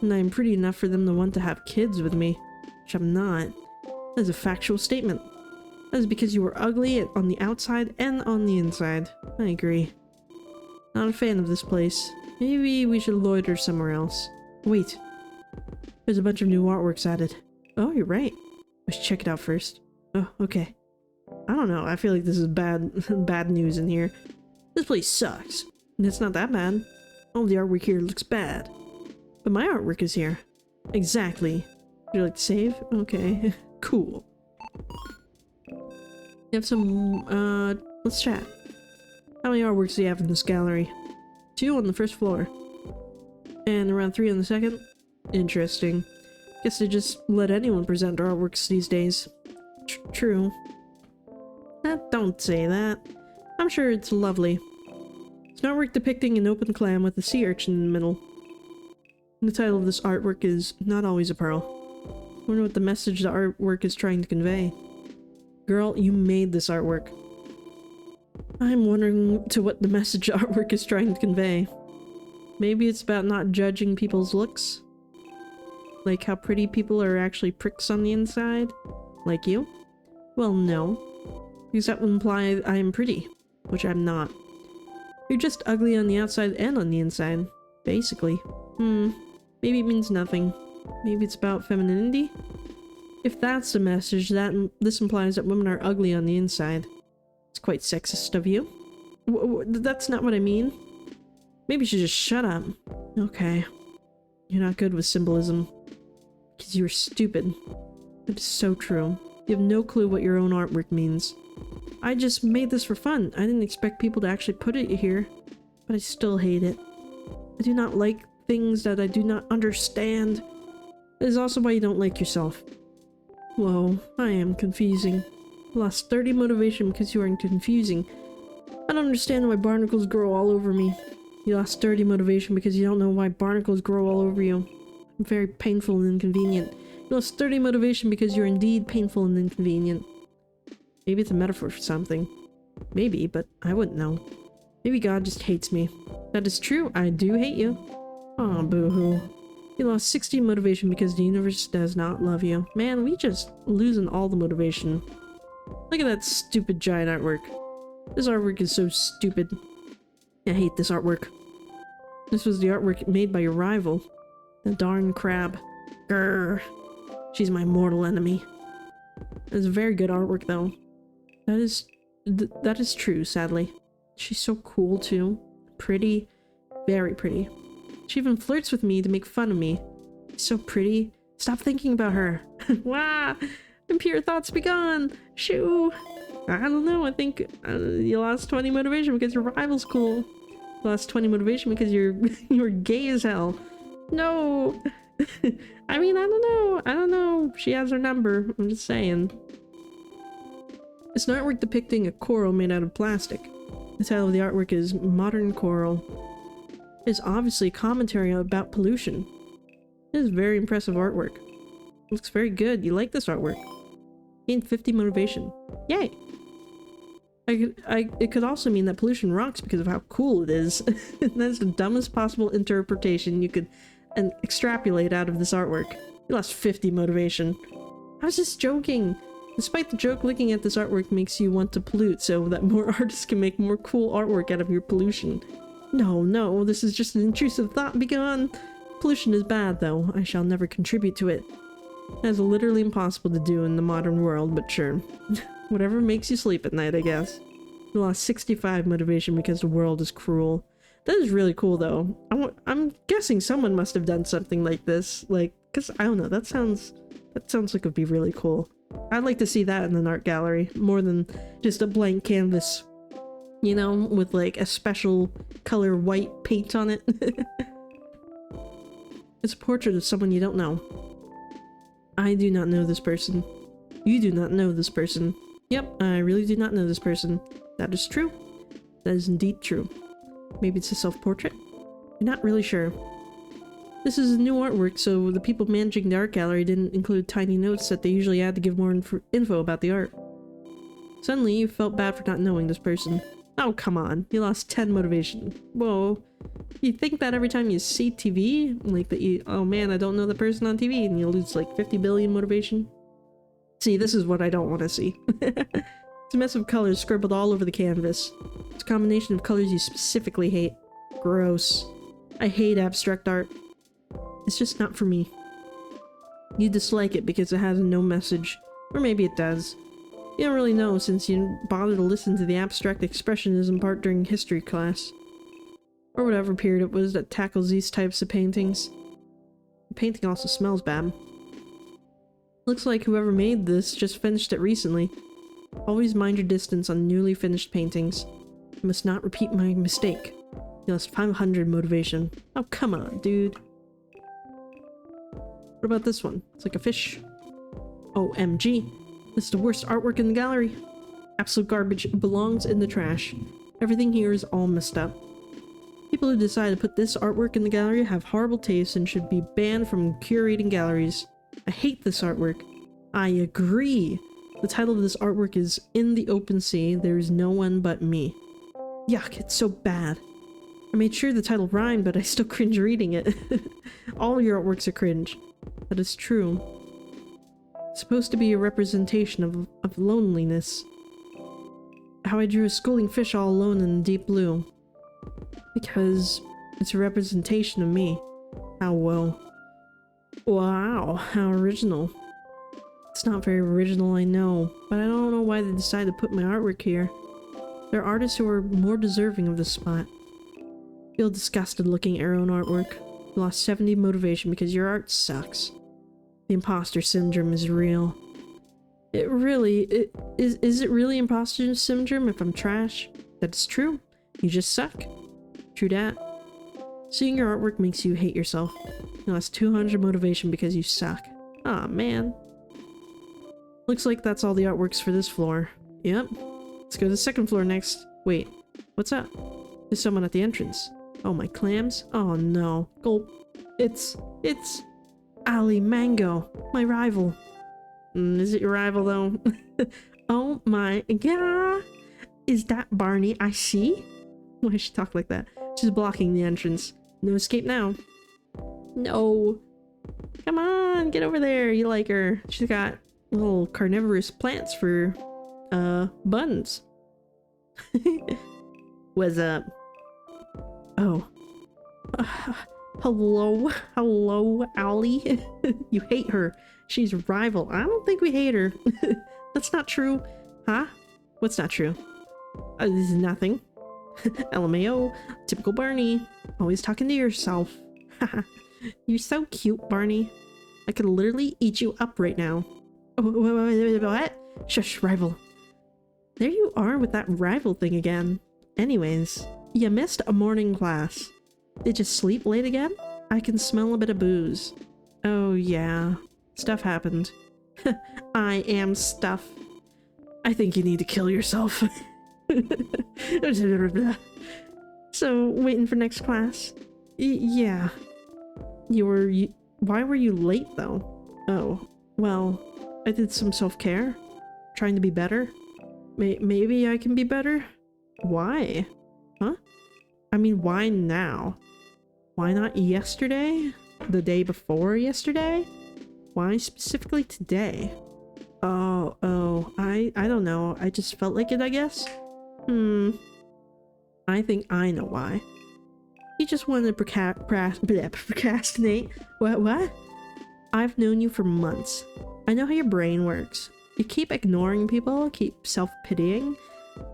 And I'm pretty enough for them to want to have kids with me. Which I'm not. That is a factual statement. That is because you were ugly on the outside and on the inside. I agree. Not a fan of this place. Maybe we should loiter somewhere else. Wait. There's a bunch of new artworks added. Oh, you're right. I should check it out first. Oh, okay. I don't know. I feel like this is bad news in here. This place sucks. And it's not that bad. All the artwork here looks bad. But my artwork is here. Exactly. Would you like to save? Okay. Cool. You have some, let's chat. How many artworks do you have in this gallery? 2 on the first floor. And around 3 on the second? Interesting. Guess they just let anyone present artworks these days. True. Don't say that. I'm sure it's lovely. It's an artwork depicting an open clam with a sea urchin in the middle. And the title of this artwork is Not Always a Pearl. I wonder what the message the artwork is trying to convey. Girl, you made this artwork. I'm wondering to what the message the artwork is trying to convey. Maybe it's about not judging people's looks? Like how pretty people are actually pricks on the inside? Like you? Well, no. Because that would imply I am pretty, which I'm not. You're just ugly on the outside and on the inside, basically. Maybe it means nothing. Maybe it's about femininity? If that's the message, this implies that women are ugly on the inside. It's quite sexist of you. That's not what I mean. Maybe you should just shut up. Okay. You're not good with symbolism. Because you're stupid. That is so true. You have no clue what your own artwork means. I just made this for fun. I didn't expect people to actually put it here. But I still hate it. I do not like things that I do not understand. That is also why you don't like yourself. Whoa, I am confusing. I lost 30 motivation because you are confusing. I don't understand why barnacles grow all over me. You lost 30 motivation because you don't know why barnacles grow all over you. I'm very painful and inconvenient. You lost 30 motivation because you're indeed painful and inconvenient. Maybe it's a metaphor for something. Maybe, but I wouldn't know. Maybe God just hates me. That is true, I do hate you. Aw, boo-hoo. You lost 60 motivation because the universe does not love you. Man, we just losing all the motivation. Look at that stupid giant artwork. This artwork is so stupid. I hate this artwork. This was the artwork made by your rival. The darn crab. Grrr. She's my mortal enemy. It's a very good artwork though. That is true, sadly. She's so cool too. Pretty. Very pretty. She even flirts with me to make fun of me. She's so pretty. Stop thinking about her. Wah! Impure thoughts be gone! Shoo! I don't know, I think you lost 20 motivation because your rival's cool. You lost 20 motivation because you're gay as hell. No! I mean, I don't know. She has her number. I'm just saying. It's an artwork depicting a coral made out of plastic. The title of the artwork is Modern Coral. It's obviously a commentary about pollution. It is very impressive artwork. It looks very good. You like this artwork. Gained 50 motivation. Yay! It could also mean that pollution rocks because of how cool it is. That's the dumbest possible interpretation you could extrapolate out of this artwork. You lost 50 motivation. I was just joking. Despite the joke, looking at this artwork makes you want to pollute so that more artists can make more cool artwork out of your pollution. No, no, this is just an intrusive thought. Be gone. Pollution is bad, though. I shall never contribute to it. That's literally impossible to do in the modern world, but sure. Whatever makes you sleep at night, I guess. You lost 65 motivation because the world is cruel. That is really cool, though. I'm guessing someone must have done something like this. Like, because, I don't know, that sounds like it would be really cool. I'd like to see that in an art gallery, more than just a blank canvas. You know, with like a special color white paint on it. It's a portrait of someone you don't know. I do not know this person. You do not know this person. Yep, I really do not know this person. That is true. That is indeed true. Maybe it's a self-portrait? I'm not really sure. This is a new artwork, so the people managing the art gallery didn't include tiny notes that they usually add to give more info about the art. Suddenly, you felt bad for not knowing this person. Oh, come on. You lost 10 motivation. Whoa. You think that every time you see TV? Like that you, oh man, I don't know the person on TV, and you lose like 50 billion motivation? See, this is what I don't want to see. It's a mess of colors scribbled all over the canvas. It's a combination of colors you specifically hate. Gross. I hate abstract art. It's just not for me. You dislike it because it has no message. Or maybe it does. You don't really know since you didn't bother to listen to the abstract expressionism part during history class. Or whatever period it was that tackles these types of paintings. The painting also smells bad. Looks like whoever made this just finished it recently. Always mind your distance on newly finished paintings. You must not repeat my mistake. You lost 500 motivation. Oh, come on, dude. What about this one? It's like a fish. OMG. This is the worst artwork in the gallery. Absolute garbage. It belongs in the trash. Everything here is all messed up. People who decide to put this artwork in the gallery have horrible taste and should be banned from curating galleries. I hate this artwork. I agree. The title of this artwork is In the Open Sea, There is No One But Me. Yuck, it's so bad. I made sure the title rhymed, but I still cringe reading it. All your artworks are cringe. That is true. It's supposed to be a representation of loneliness. How I drew a schooling fish all alone in the deep blue. Because it's a representation of me. How well. Wow, how original. It's not very original, I know, but I don't know why they decided to put my artwork here. There are artists who are more deserving of this spot. Feel disgusted looking at your own artwork. You lost 70 motivation because your art sucks. The imposter syndrome is real. Is it really imposter syndrome if I'm trash? That's true. You just suck. True dat. Seeing your artwork makes you hate yourself. You lost 200 motivation because you suck. Aw, man. Looks like that's all the artworks for this floor. Yep. Let's go to the second floor next. Wait, what's up? There's someone at the entrance. Oh, my clams? Oh no. Gulp. It's Ali Mango, my rival. Is it your rival though? Oh my god. Is that Barni I see? Why does she talk like that? She's blocking the entrance. No escape now. No. Come on, get over there. You like her. She's got little carnivorous plants for buns. What's up? Oh. Hello, Ali. You hate her. She's a rival. I don't think we hate her. That's not true. Huh? What's not true? This is nothing. LMAO. Typical Barney. Always talking to yourself. You're so cute, Barney. I could literally eat you up right now. What? Shush, rival. There you are with that rival thing again. Anyways, you missed a morning class. Did you sleep late again? I can smell a bit of booze. Oh yeah, stuff happened. I am stuff. I think you need to kill yourself. So, waiting for next class? Yeah. Why were you late though? Oh, well, I did some self-care. Trying to be better. Maybe I can be better? Why? Huh? I mean, why now? Why not yesterday? The day before yesterday? Why specifically today? I don't know. I just felt like it, I guess. I think I know why. You just wanted to procrastinate. What? I've known you for months. I know how your brain works. You keep ignoring people, keep self-pitying.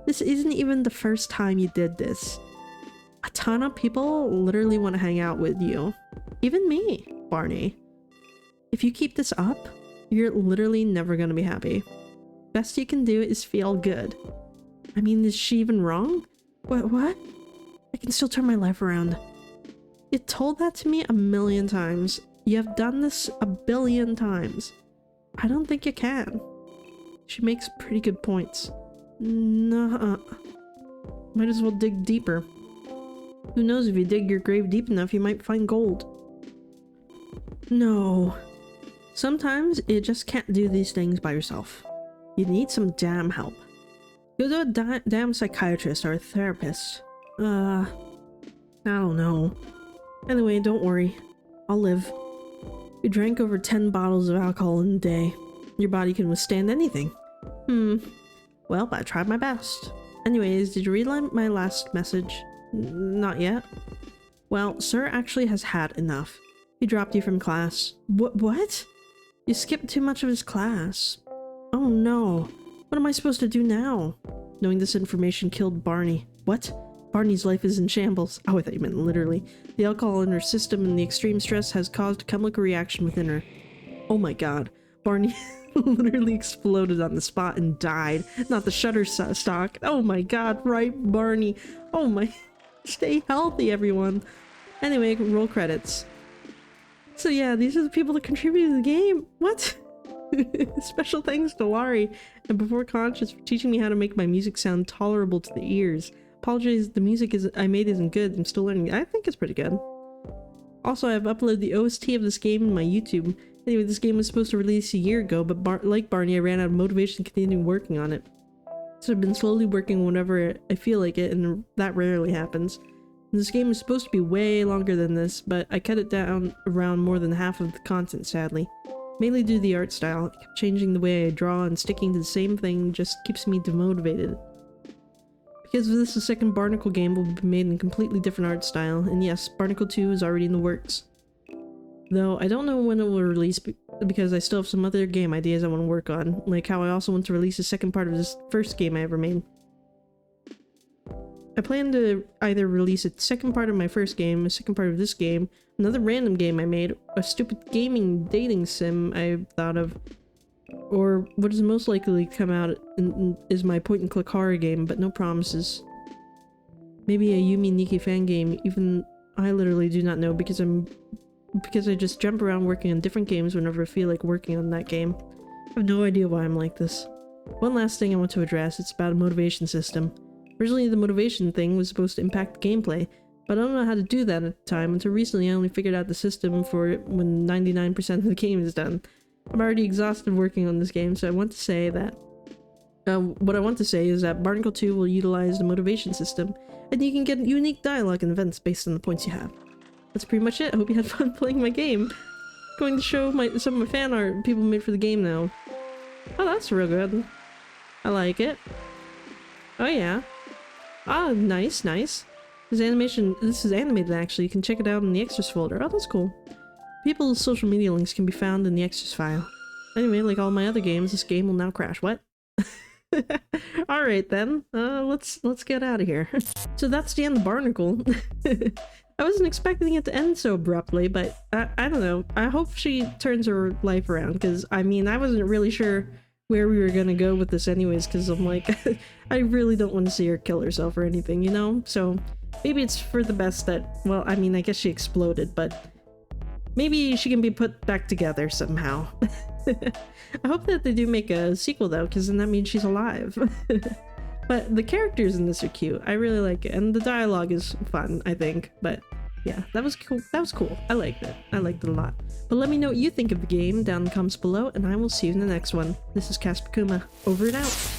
This isn't even the first time you did this. A ton of people literally want to hang out with you. Even me, Barney. If you keep this up, you're literally never gonna be happy. Best you can do is feel good. I mean, is she even wrong? What? I can still turn my life around. You told that to me a million times. You have done this a billion times. I don't think you can. She makes pretty good points. Nuh-uh. Might as well dig deeper. Who knows, if you dig your grave deep enough, you might find gold. No. Sometimes you just can't do these things by yourself. You need some damn help. Go to a damn psychiatrist or a therapist. I don't know. Anyway, don't worry. I'll live. You drank over 10 bottles of alcohol in a day. Your body can withstand anything. Well, I tried my best. Anyways, did you read my last message? Not yet. Well, sir actually has had enough. He dropped you from class. What? You skipped too much of his class. Oh no. What am I supposed to do now? Knowing this information killed Barney. What? Barney's life is in shambles. Oh, I thought you meant literally. The alcohol in her system and the extreme stress has caused a chemical reaction within her. Oh my god. Barney literally exploded on the spot and died. Not the Shutterstock. Oh my god, right, Barney. Oh my... Stay healthy, everyone. Anyway, roll credits. So yeah, these are the people that contributed to the game. What? Special thanks to Laurie and Before Conscious for teaching me how to make my music sound tolerable to the ears. Apologies, the music I made isn't good. I'm still learning. I think it's pretty good. Also, I've uploaded the OST of this game in my YouTube. Anyway, this game was supposed to release a year ago, but like Barney, I ran out of motivation to continue working on it. So I've been slowly working whenever I feel like it, and that rarely happens. And this game is supposed to be way longer than this, but I cut it down around more than half of the content, sadly. Mainly due to the art style. Changing the way I draw and sticking to the same thing just keeps me demotivated. Because of this, the second Barnicle game will be made in a completely different art style, and yes, Barnicle 2 is already in the works. Though I don't know when it will release because I still have some other game ideas I want to work on, like how I also want to release the second part of this first game I ever made. I plan to either release a second part of my first game, a second part of this game, another random game I made, a stupid gaming dating sim I thought of, or what is most likely to come out is my point-and-click horror game, but no promises. Maybe a Yumi Nikki fan game, even I literally do not know because I just jump around working on different games whenever I feel like working on that game. I have no idea why I'm like this. One last thing I want to address, it's about a motivation system. Originally the motivation thing was supposed to impact gameplay, but I don't know how to do that at the time. Until recently I only figured out the system for it when 99% of the game is done. I'm already exhausted working on this game, so I want to say that what I want to say is that Barnicle 2 will utilize the motivation system, and you can get unique dialogue and events based on the points you have. That's pretty much it. I hope you had fun playing my game. Going to show some of my fan art people made for the game now. Oh, that's real good. I like it. Oh yeah. Ah, nice, nice. This is animated actually. You can check it out in the extras folder. Oh, that's cool. People's social media links can be found in the extras file. Anyway, like all my other games, this game will now crash. What? Alright then. Let's get out of here. So that's the end of Barnicle. I wasn't expecting it to end so abruptly, but I don't know. I hope she turns her life around, because I mean, I wasn't really sure where we were gonna go with this anyways, because I'm like, I really don't want to see her kill herself or anything, you know? So maybe it's for the best that, well, I mean, I guess she exploded, but maybe she can be put back together somehow. I hope that they do make a sequel though, because then that means she's alive. But the characters in this are cute. I really like it, and the dialogue is fun, I think. But yeah, that was cool. That was cool. I liked it. I liked it a lot. But let me know what you think of the game down in the comments below, and I will see you in the next one. This is Casper Kuma, over and out.